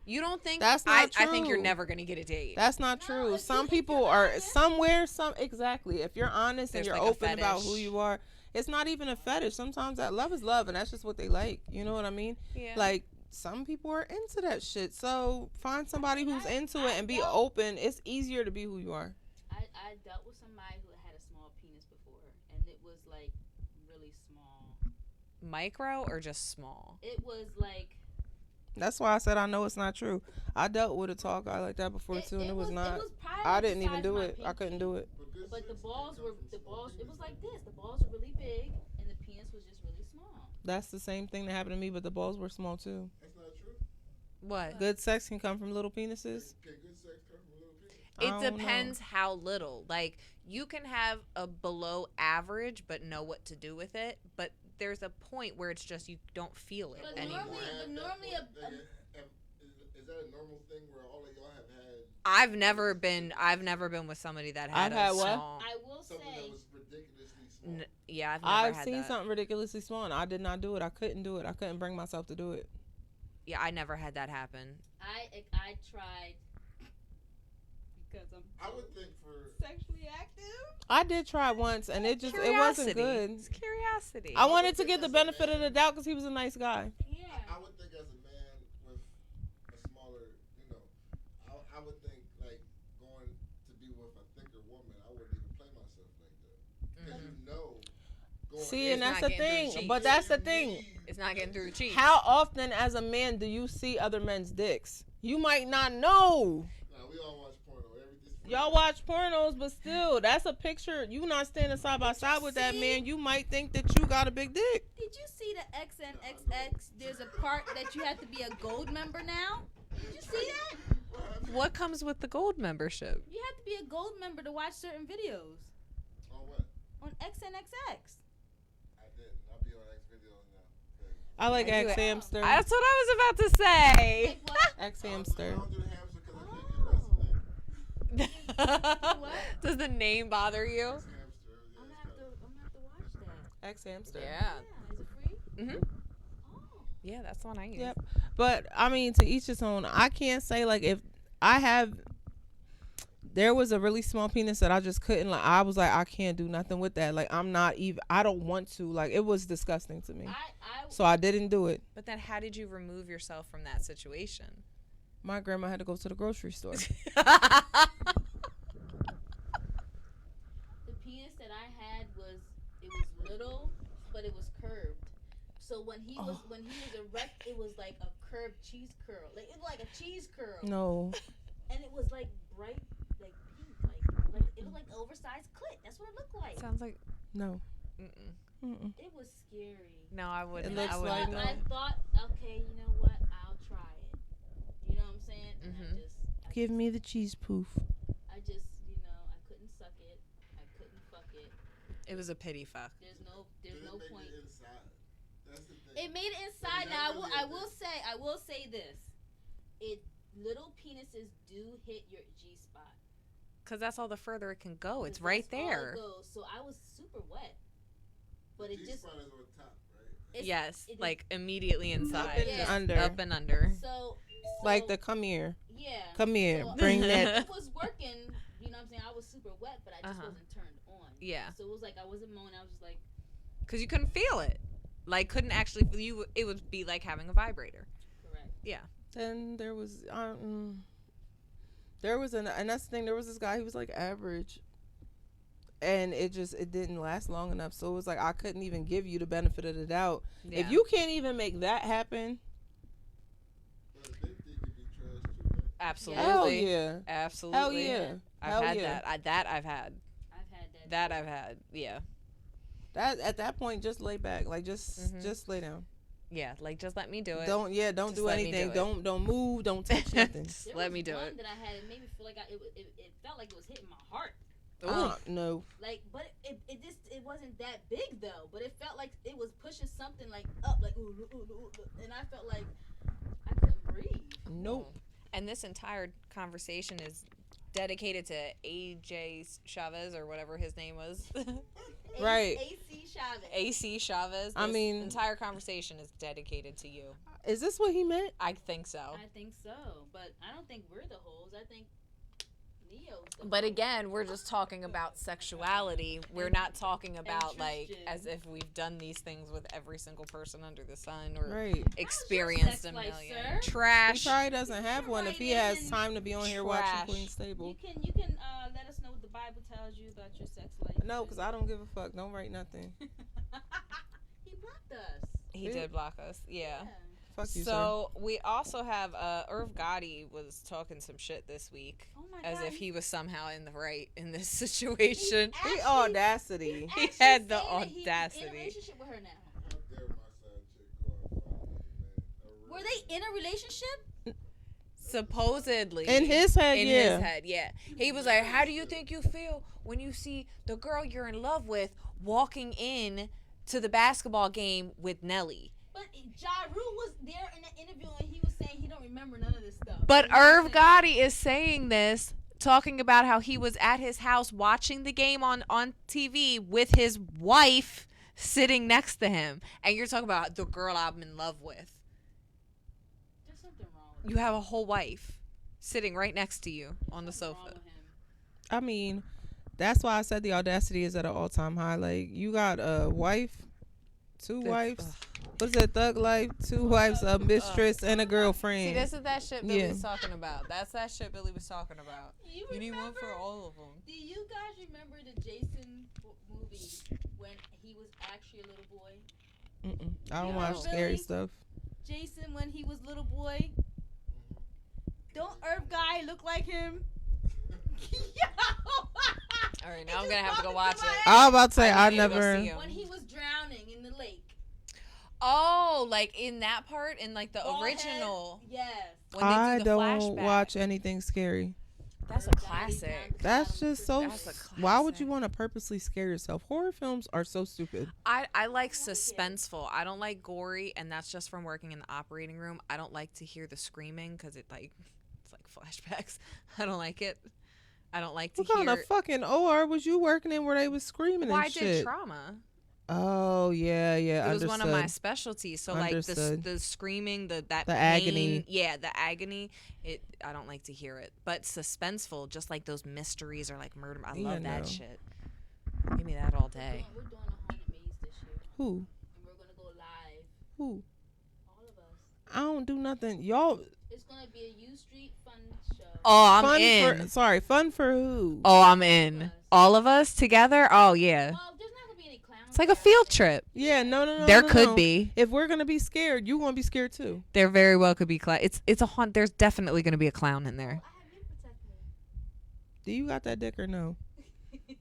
You don't think that's not true? I think you're never gonna get a date. That's not true. Some people are somewhere. Exactly. If you're honest and you're open about who you are, it's not even a fetish. Sometimes that love is love, and that's just what they like. You know what I mean? Yeah. Like some people are into that shit. So find somebody who's into it and be open. It's easier to be who you are. I dealt with somebody who had a small penis before, and it was like really small. Micro or just small? It was like. That's why I said I know it's not true. I dealt with a tall guy like that before too, and it was not. I didn't even do it. I couldn't do it. But the balls. It was like this. The balls were really big, and the penis was just really small. That's the same thing that happened to me, but the balls were small too. That's not true. What? Good sex can come from little penises. Can good sex come from little penises? It depends how little. Like you can have a below average, but know what to do with it. But there's a point where it's just you don't feel it anymore. Normally, is that a normal thing where all of y'all have had? I've never been with somebody that had small. I will say something that was ridiculously small. Yeah, I've seen something ridiculously small, and I did not do it. I couldn't do it. I couldn't bring myself to do it. Yeah, I never had that happen. I tried because I would think for sexually active. I did try once, and it wasn't good. It's curiosity. I wanted to get the benefit of the doubt because he was a nice guy. Yeah. I would think as a man with a smaller, I would think like going to be with a thicker woman, I wouldn't even play myself like that. Because See, and that's the thing. But that's the thing. It's not getting through the cheeks. How often as a man do you see other men's dicks? You might not know. Nah, we all watch porno. Y'all watch pornos, but still, that's a picture. You not standing side by side with that man. You might think that you got a big dick. Did you see the XNXX? There's a part that you have to be a gold member now. Did you see that? What comes with the gold membership? You have to be a gold member to watch certain videos. On what? On XNXX. I didn't. I'll be on X videos now. I like X Hamster. That's what I was about to say. Like what? X Hamster. I don't do the hamster because I can't get arrested. What? Does the name bother you? X hamster. Yeah, I'm gonna have to watch that. X Hamster. Yeah. Is it free? Mhm. Oh. Yeah, that's the one I use. Yep. But I mean, to each his own. I can't say like if I have. There was a really small penis that I just couldn't like. I was like, I can't do nothing with that. Like I'm not even. I don't want to. Like it was disgusting to me. So I didn't do it. But then, how did you remove yourself from that situation? My grandma had to go to the grocery store. The penis that I had was little, but it was curved. So when he was erect, it was like a curved cheese curl. Like it was like a cheese curl. No. And it was like bright, like pink, like it was like an oversized clit. That's what it looked like. Sounds like No. mm-mm. It was scary. No, I wouldn't. It looks I wouldn't. like no. I thought, okay, you know what? I'll try it. You know what I'm saying? And Give me the cheese poof. I couldn't suck it. I couldn't fuck it. It was a pity fuck. There's no point. Inside. That's the thing. It made it inside. Now I will say this. Little penises do hit your G spot. Cause that's all the further it can go. It's right there. So I was super wet. But it just. G-spot is on top, right? Yes, like immediately inside. Up and under. So like the come here. Yeah. Come here. So, Bring that. It was working. You know what I'm saying? I was super wet, but I just wasn't turned on. Yeah. So it was like I wasn't moaning. I was just like. Cause you couldn't feel it. Like couldn't actually feel you. It would be like having a vibrator. Correct. Yeah. Then there was and that's the thing. There was this guy. He was like average. And it didn't last long enough. So it was like I couldn't even give you the benefit of the doubt. Yeah. If you can't even make that happen. Absolutely. Hell yeah. Absolutely. Hell yeah. I've had that. I've had. That I've had. Yeah. That at that point, just lay back. Like just lay down. Yeah, like just let me do it. Don't just do anything. Don't move. Don't touch nothing. Let me do it. That I had, it made me feel like it felt like it was hitting my heart. No. Like, but it wasn't that big though. But it felt like it was pushing something like up, like ooh, and I felt like I couldn't breathe. Nope. And this entire conversation is dedicated to AJ Chavez or whatever his name was. Right. AC Chavez. AC Chavez. I mean, entire conversation is dedicated to you. Is this what he meant? I think so. I think so, but I don't think we're the hoes. I think Neo's the But hoe. again, we're just talking about sexuality. We're not talking about like as if we've done these things with every single person under the sun or Right. experienced a sex life, million. sir? Trash. He probably doesn't have one if he has in. time to be on here Trash. watching Queen's Stable. You can let us know what the Bible tells you about your sex life. No, because I don't give a fuck. Don't write nothing. He blocked us. He did block us. Yeah. Fuck you, So we also have Irv Gotti was talking some shit this week, Oh my as God, if he was somehow in the right in this situation. sir. The audacity. He actually had the saying that he's audacity. in a relationship with her now. How dare my side chick go out and find another man? Were they in a relationship? Supposedly. In his head, In yeah. his head, yeah. He was like, "How do you think you feel when you see the girl you're in love with walking in to the basketball game with Nelly?" But Ja Rule was there in the interview and he was saying he don't remember none of this stuff. But He was Irv saying- Gotti is saying this, talking about how he was at his house watching the game on TV with his wife sitting next to him. And you're talking about the girl I'm in love with. There's something wrong with You have a whole wife sitting right next to you on the Something wrong sofa. with him. I mean, that's why I said the audacity is at an all-time high. Like, you got a wife, two wives. What's that, thug life? Two wives, a mistress, and a girlfriend. See, this is that shit Billy Yeah. was talking about. That's that shit Billy was talking about. You You need one remember? for all of them. Do you guys remember the Jason movie when he was actually a little boy? Mm-mm. I don't You watch know, scary Billy? stuff. Jason when he was little boy. Don't Irv Guy look like him? All right, now I'm gonna have to go watch it. I was about to say, I I need to go never. see him. When he was drowning in the lake. Oh, like in that part, in like the Bald head? original. Yes. When they I do the don't flashback. watch anything scary. That's a Irv Gotti classic. That's just so. That's a Why would classic. you want to purposely scare yourself? Horror films are so stupid. I like suspenseful. I don't like gory, and that's just from working in the operating room. I don't like to hear the screaming because it's like flashbacks. I don't like it. I don't like to What kind hear. of fucking OR was you working in where they was screaming Well, I and did shit? trauma. Oh yeah, yeah. It was one of my understood. specialties. So like Understood. the screaming, the pain, agony. Yeah, the agony. I don't like to hear it. But suspenseful, just like those mysteries or like murder. I Yeah, love that no. shit. Give me that all day. We're doing a haunted maze this year. Who? And we're going to go live. Who? All of us. I don't do nothing. Y'all It's going to be a U Street fun show. Oh, I'm fun in. for sorry, fun for who? Oh, I'm in. All of us together? Oh, yeah. Well, there's not going to be any clowns. It's like a field trip. Yeah, no. There no, could no. be. If we're gonna be scared, you gonna be scared too. There very well could be it's a haunt. There's definitely going to be a clown in there. I have you protect me. Do you got that dick or no?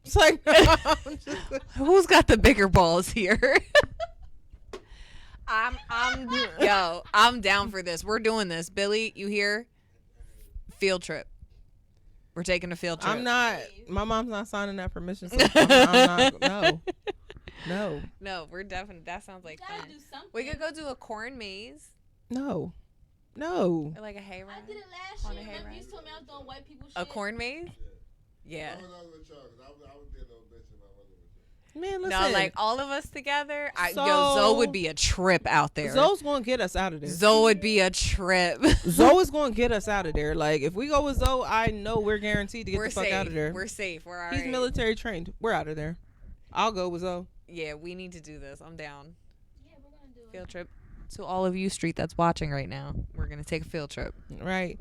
It's like no, I'm just- Who's got the bigger balls here? I'm down for this. We're doing this. Billy, you here? Field trip. We're taking a field trip. I'm not. My mom's not signing that permission slip. I'm not. No. No, we're definitely. That sounds like You gotta fun. do something. We could go do a corn maze No. or like a hay I ride. did it last On year. a Remember hayride? you told me I was doing white people shit? A corn maze? Yeah. I was with y'all 'cause I was being a little bitch and my mother was Man, listen. No, like all of us together. So- Zoe would be a trip out there. Zoe's gonna get us out of there. Zoe would be a trip. Zoe's gonna get us out of there. Like if we go with Zoe, I know we're guaranteed to get We're the fuck safe. out of there. We're safe. We're all He's right. military trained. We're out of there. I'll go with Zoe. Yeah, we need to do this. I'm down. Yeah, we're gonna do it. Field trip. To all of you street that's watching right now, we're gonna take a field trip. Right.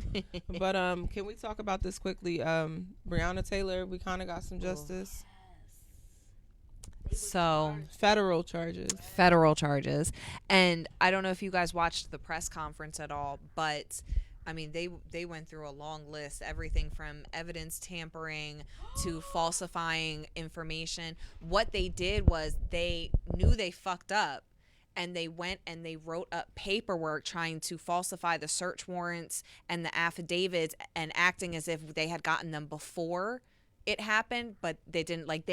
But can we talk about this quickly? Breonna Taylor, we kind of got some justice. So Federal charges. federal charges, and I don't know if you guys watched the press conference at all, but I mean they went through a long list, everything from evidence tampering to falsifying information. What they did was they knew they fucked up, and they went and they wrote up paperwork trying to falsify the search warrants and the affidavits and acting as if they had gotten them before it happened, but they didn't. Like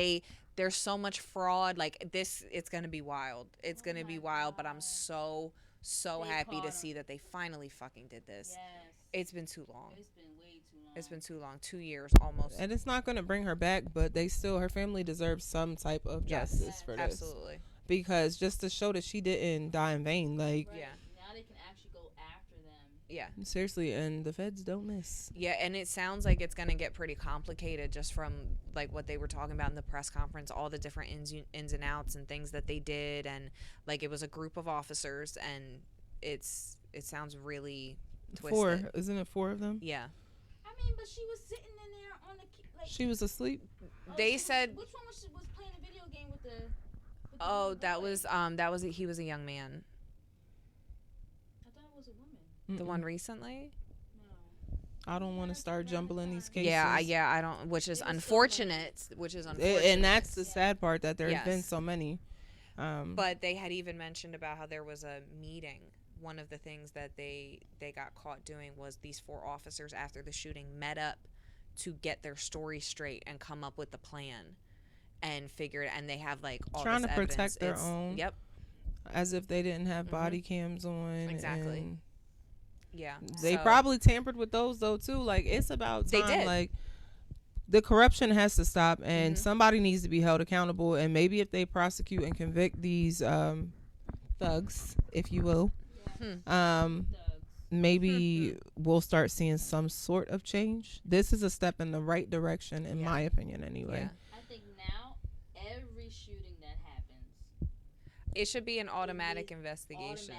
there's so much fraud. Like this, it's gonna be wild. It's gonna be wild. But I'm so They happy caught to 'em. see that they finally fucking did this. Yes. It's been too long. It's been way too long. It's been too long. 2 years almost. And it's not going to bring her back, but her family deserves some type of justice for this. Absolutely. Because just to show that she didn't die in vain, like now they can actually go after them. Yeah. Seriously, and the feds don't miss. Yeah, and it sounds like it's going to get pretty complicated just from like what they were talking about in the press conference, all the different ins and outs and things that they did, and like it was a group of officers, and it sounds really twisted. Isn't it 4 of them? Yeah. I mean, but she was sitting in there on the she was asleep. They said which one was playing a video game with the he was a young man. I thought it was a woman. The one recently? I don't want to start jumbling these cases. Yeah, I don't, which is unfortunate. And that's the sad part, that there's been so many. But they had even mentioned about how there was a meeting. One of the things that they got caught doing was these 4 officers after the shooting met up to get their story straight and come up with the plan and figure it. And they have like all trying this to evidence. protect their own. Yep. As if they didn't have body cams on. Exactly. Yeah. They probably tampered with those though too. Like, it's about time. They did. Like, the corruption has to stop, and somebody needs to be held accountable. And maybe if they prosecute and convict these thugs, if you will, maybe we'll start seeing some sort of change. This is a step in the right direction, in my opinion, anyway. I think now every shooting that happens, it should be an automatic investigation.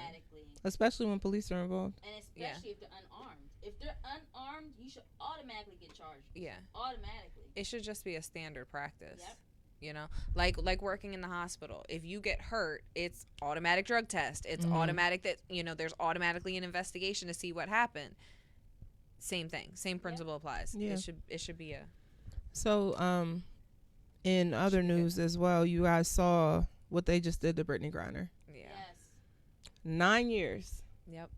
Especially when police are involved. And especially if they're unarmed. If they're unarmed, you should automatically get charged. Yeah. Automatically. It should just be a standard practice. Yep. You know, like working in the hospital. If you get hurt, it's automatic drug test. It's automatic that, there's automatically an investigation to see what happened. Same thing. Same principle applies. Yeah. It should be a. So, in other news as well, you guys saw what they just did to Brittany Griner. Yeah. Yes. 9 years. Yep.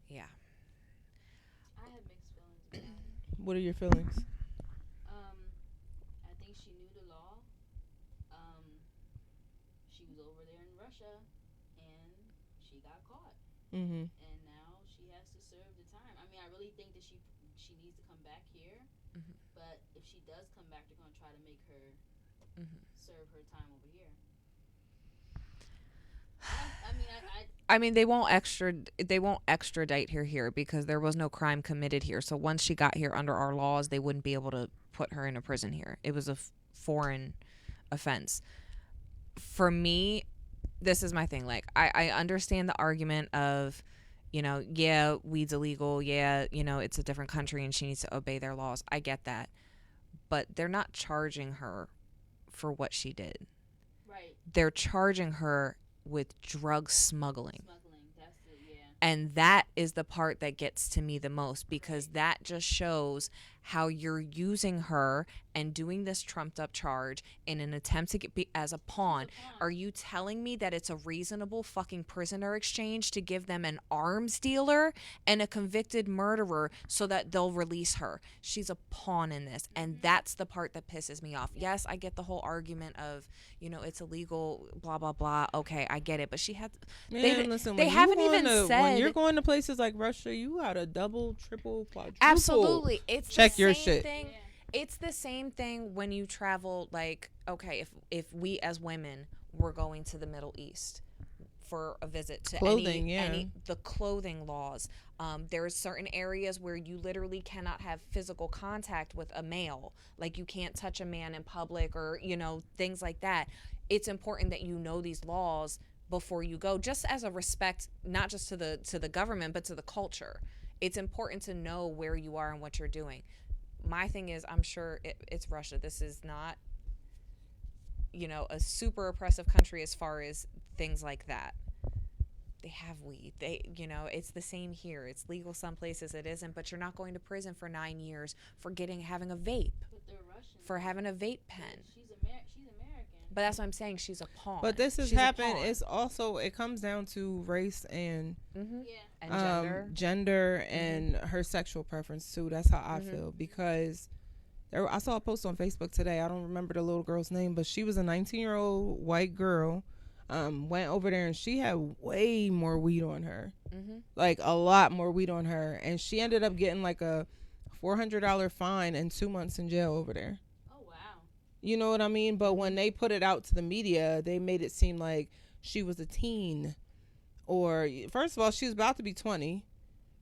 Yeah. I have mixed feelings about it. What are your feelings? I think she knew the law. She was over there in Russia, and she got caught. Mm-hmm. And now she has to serve the time. I mean, I really think that she needs to come back here. Mm-hmm. But if she does come back, they're gonna try to make her serve her time over here. I mean, they won't extradite her here because there was no crime committed here. So once she got here under our laws, they wouldn't be able to put her in a prison here. It was a foreign offense. For me, this is my thing. Like, I understand the argument of, weed's illegal. Yeah, it's a different country and she needs to obey their laws. I get that. But they're not charging her for what she did. Right. They're charging her with drug smuggling. That's it, yeah. And that is the part that gets to me the most, because that just shows how you're using her and doing this trumped up charge in an attempt to get as a pawn. Are you telling me that it's a reasonable fucking prisoner exchange to give them an arms dealer and a convicted murderer so that they'll release her? She's a pawn in this, and that's the part that pisses me off. Yes, I get the whole argument of, it's illegal, blah blah blah. Okay, I get it, but she had. Listen, they haven't even said when you're going to places like Russia, you gotta double, triple, quadruple. Absolutely, it's check your same shit. Thing. Yeah. It's the same thing when you travel. Like, okay, if we as women were going to the Middle East for a visit to any the clothing laws, there's certain areas where you literally cannot have physical contact with a male. Like, you can't touch a man in public, or things like that. It's important that you know these laws before you go, just as a respect, not just to the government, but to the culture. It's important to know where you are and what you're doing. My thing is, I'm sure it's Russia. This is not, a super oppressive country as far as things like that. They have weed. It's the same here. It's legal some places, it isn't. But you're not going to prison for 9 years for having a vape. But they're Russian. For having a vape pen. She's American. But that's what I'm saying. She's a pawn. But this has happened. It's also, it comes down to race and and gender and her sexual preference too. That's how I feel, because I saw a post on Facebook today. I don't remember the little girl's name, but she was a 19-year-old white girl. went over there, and she had way more weed on her, like a lot more weed on her, and she ended up getting like a $400 fine and 2 months in jail over there. Oh wow. You know what I mean? But when they put it out to the media, they made it seem like she was a teen, or first of all, she was about to be 20,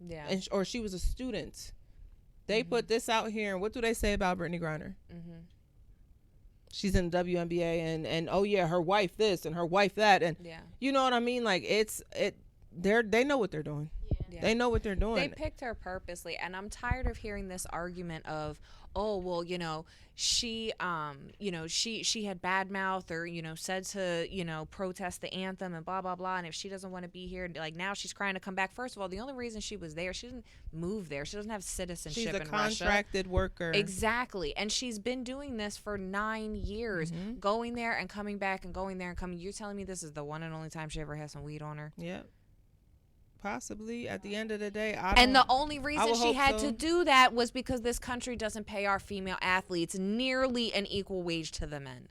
and or she was a student. They put this out here, and what do they say about Brittany Griner? She's in the WNBA, and oh yeah, her wife this and her wife that, and you know what I mean? Like they know what they're doing. Yeah. They know what they're doing. They picked her purposely, and I'm tired of hearing this argument of, oh well, she she had bad mouth, or said to protest the anthem and blah blah blah, and if she doesn't want to be here, like now she's crying to come back. First of all, the only reason she was there, she didn't move there, she doesn't have citizenship in Russia. She's a contracted worker. Exactly. And she's been doing this for 9 years, going there and coming back and going there and coming. You're telling me this is the one and only time she ever had some weed on her? Yep. Possibly. At the end of the day, and the only reason she had to do that was because this country doesn't pay our female athletes nearly an equal wage to the men.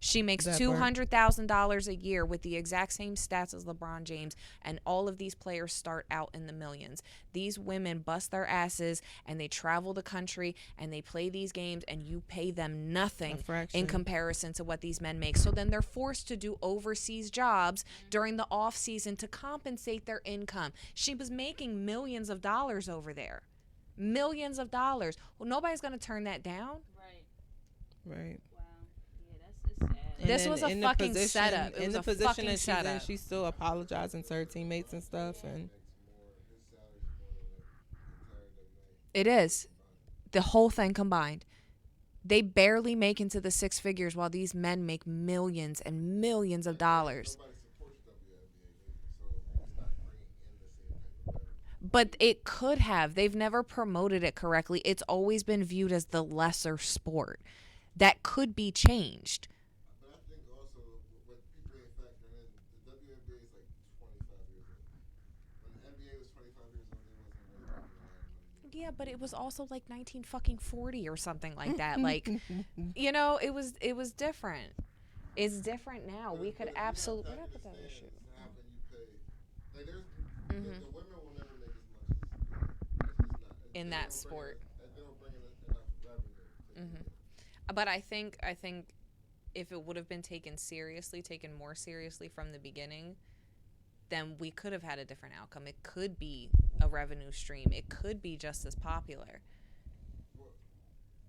She makes $200,000 a year with the exact same stats as LeBron James, and all of these players start out in the millions. These women bust their asses, and they travel the country, and they play these games, and you pay them nothing in comparison to what these men make. So then they're forced to do overseas jobs during the off season to compensate their income. She was making millions of dollars over there. Millions of dollars. Well, nobody's going to turn that down. Right. This was a fucking setup. In the position that she's in, she's still apologizing to her teammates and stuff. And it is the whole thing combined. They barely make into the six figures, while these men make millions and millions of dollars. But it could have. They've never promoted it correctly. It's always been viewed as the lesser sport. That could be changed. Yeah, but it was also like 1940 or something like that. Like, it was different. It's different now. We could absolutely. Where did I put that issue? The women will never make as much in that sport. They don't bring enough revenue. But I think if it would have been taken more seriously from the beginning, then we could have had a different outcome. It could be a revenue stream. It could be just as popular. Well,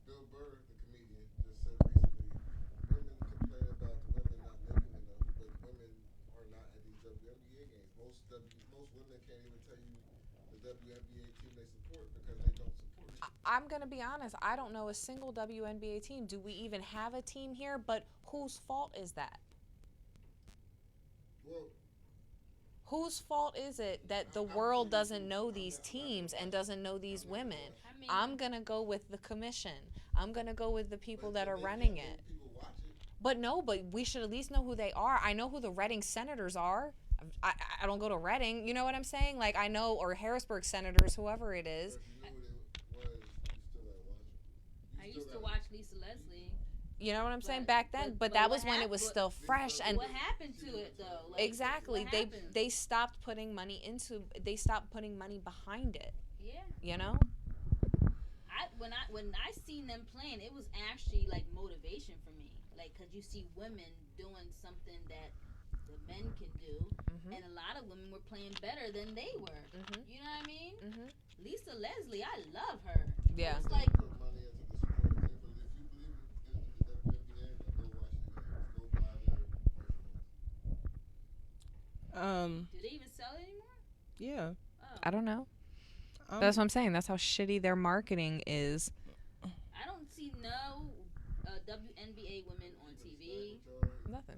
Bill Burr, the comedian, just said recently, women complain about the women not making enough, but women are not at these WNBA games. Most women can't even tell you the WNBA team they support because they don't support it. I'm going to be honest. I don't know a single WNBA team. Do we even have a team here? But whose fault is that? Well, whose fault is it that the world doesn't know these teams and doesn't know these women? I'm going to go with the commission. I'm going to go with the people that are running it. But we should at least know who they are. I know who the Reading Senators are. I don't go to Reading. You know what I'm saying? Like, I know, or Harrisburg Senators, whoever it is. I used to watch Lisa Leslie. You know what I'm saying? Back then, but that was when it was still fresh. And what happened to it though? Like, exactly. They stopped putting money behind it. Yeah. When I seen them playing, it was actually like motivation for me. Like, cause you see women doing something that the men can do, and a lot of women were playing better than they were. You know what I mean? Lisa Leslie, I love her. Yeah. It's like. Do they even sell it anymore? Yeah. Oh. I don't know. That's what I'm saying. That's how shitty their marketing is. I don't see no WNBA women on TV. Nothing.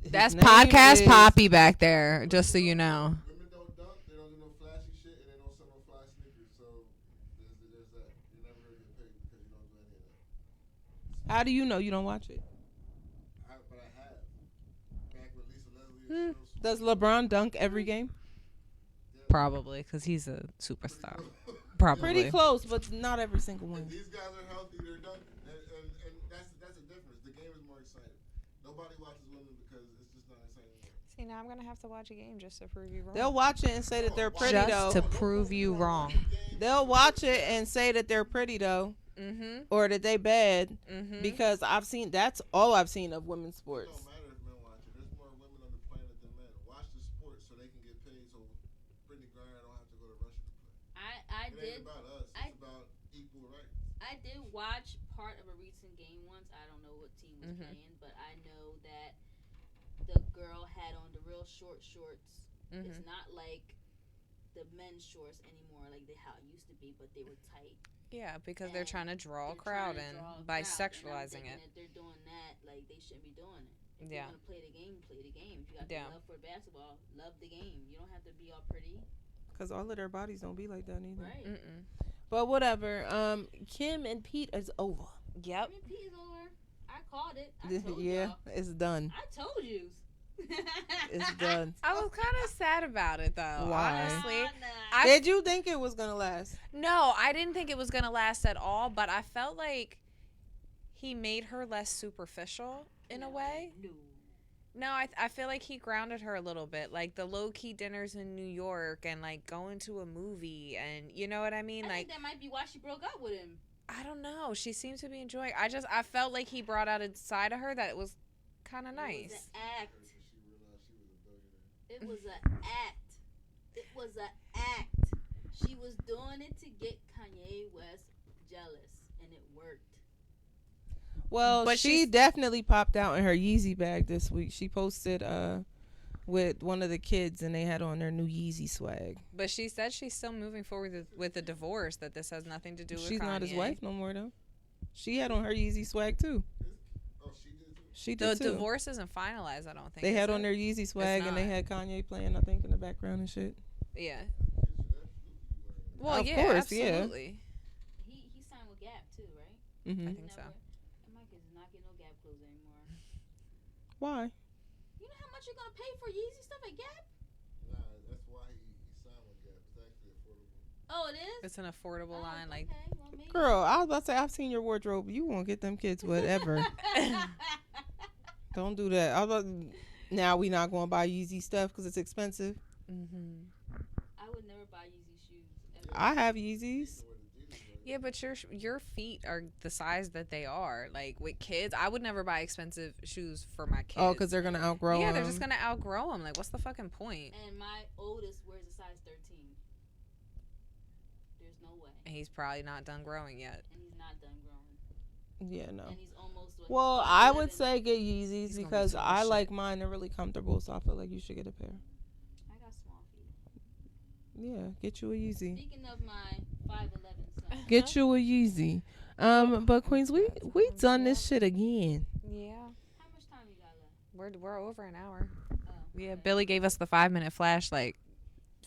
His That's name podcast is Poppy back there, just so you know. Women don't dunk, they don't do no flashy shit, and they don't sell no fly sneakers. So there's that. You're never gonna get paid because you don't do any of that. How do you know you don't watch it? But I have. Back with Lisa Leslie. Does LeBron dunk every game? Probably, because he's a superstar. Probably. Pretty close, but not every single one. If these guys are healthy, they're dunking. And that's a difference. excited. Nobody watches women because it's just not exciting. See, now I'm gonna have to watch a game just to prove you wrong. They'll watch it and say that they're pretty just though. to prove you wrong. They'll watch it and say that they're pretty though, or that they bad, because I've seen that's all I've seen of women's sports. It don't matter if men watch it. There's more women on the planet than men. Watch the sport so they can get paid. So Brittany Griner don't have to go to Russia to play. It ain't about us. It's about equal rights. I did watch part of a recent game once. I don't know what team was playing, but I know that the girl had on the real short shorts. It's not like the men's shorts anymore, like how it used to be, but they were tight. Yeah, because they're trying to draw a crowd in by sexualizing it. If they're doing that, like they shouldn't be doing it. If you want to play the game, play the game. If you got the love for basketball, love the game. You don't have to be all pretty. Because all of their bodies don't be like that either. Right. But whatever. Kim and Pete is over. Yep. Kim and Pete is over. I called it. I told y'all. It's done. I told you. It's done. I was kind of sad about it though. Why? Honestly, Did you think it was gonna last? No, I didn't think it was gonna last at all. But I felt like he made her less superficial in a way. No, I feel like he grounded her a little bit, like the low key dinners in New York and like going to a movie, and you know what I mean. I like think that might be why she broke up with him. I don't know. She seemed to be enjoying. I felt like he brought out a side of her that was kind of nice. It was an act. It was an act. It was an act. She was doing it to get Kanye West jealous, and it worked. Well, but she definitely popped out in her Yeezy bag this week. She posted with one of the kids, and they had on their new Yeezy swag. But she said she's still moving forward with the divorce, that this has nothing to do with Kanye. She's not his wife no more, though. She had on her Yeezy swag, too. Oh, she did too? She did, too. The divorce isn't finalized, I don't think. They had on their Yeezy swag, and they had Kanye playing, I think, in the background and shit. Yeah. Well, of course, absolutely. Yeah. He signed with Gap, too, right? I think so. Mike is not getting no Gap clothes anymore. Why? You know how much you're going to pay for Yeezy stuff at Gap? Nah, that's why he signed with Gap. It's actually affordable. Oh, it is? It's an affordable line. Okay. Like, well, girl, I was about to say, I've seen your wardrobe. You won't get them kids whatever. Don't do that. I was about, now we not going to buy Yeezy stuff because it's expensive. I would never buy Yeezy shoes. Ever. I have Yeezys. yeah, but your feet are the size that they are. Like with kids, I would never buy expensive shoes for my kids. Oh, because they're gonna outgrow them. Yeah, they're just gonna outgrow them. Like, what's the fucking point? And my oldest wears a size 13. There's no way. And he's probably not done growing yet. And he's not done growing. Yeah, no. And he's almost. Well, I would say get Yeezys because I like mine. They're really comfortable, so I feel like you should get a pair. I got small feet. Yeah, get you a Yeezy. Speaking of my 5'11" son. Get you a Yeezy. But Queens, we done this shit again. Yeah. How much time we got left? We're over an hour. Oh, Yeah, okay. Billy gave us the 5-minute flash like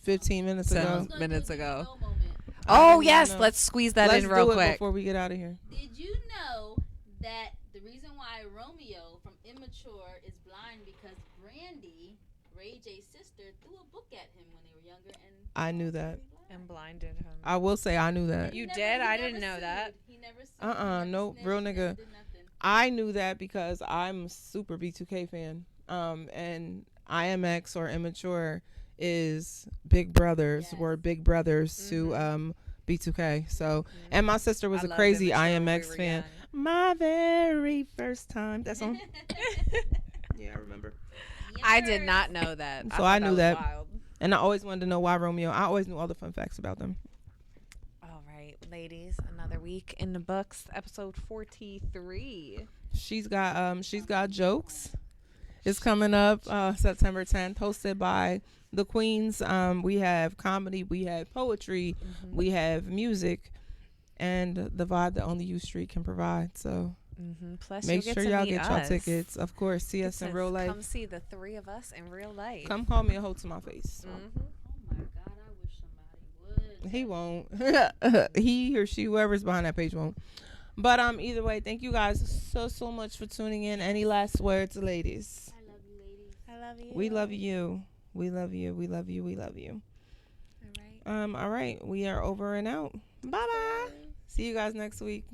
15 minutes ago. 7 minutes ago. No moment. Oh yes, let's squeeze that Let's in real do it quick. before we get out of here. Did you know that the reason why Romeo from Immature is blind because Brandy, Ray J's sister, threw a book at him when they were younger, and I knew that. And blinded him. I will say I knew that. You did? I didn't know that. He never sued. No, real nigga. I knew that because I'm a super B2K fan. And IMX or Immature is big brothers. Yes. We're big brothers to B2K. So, and my sister was a crazy IMX fan. Young. My very first time. That's on. Yeah, I remember. I did not know that. So I knew that. Wild. And I always wanted to know why Romeo. I always knew all the fun facts about them. All right, ladies, another week in the books. Episode 43. She's got jokes. It's coming up September 10th, hosted by the Queens. We have comedy, we have poetry, we have music, and the vibe that only U Street can provide. So Plus, make sure y'all get y'all us. tickets. Of course, see us in real life. Come see the three of us in real life. Come call me a hoe to my face. Oh my God, I wish somebody would. He won't. He or she, whoever's behind that page, won't. But either way, thank you guys so much for tuning in. Any last words, ladies? I love you, ladies. I love you. We love you. We love you. We love you. We love you. All right. All right. We are over and out. Bye bye. See you guys next week.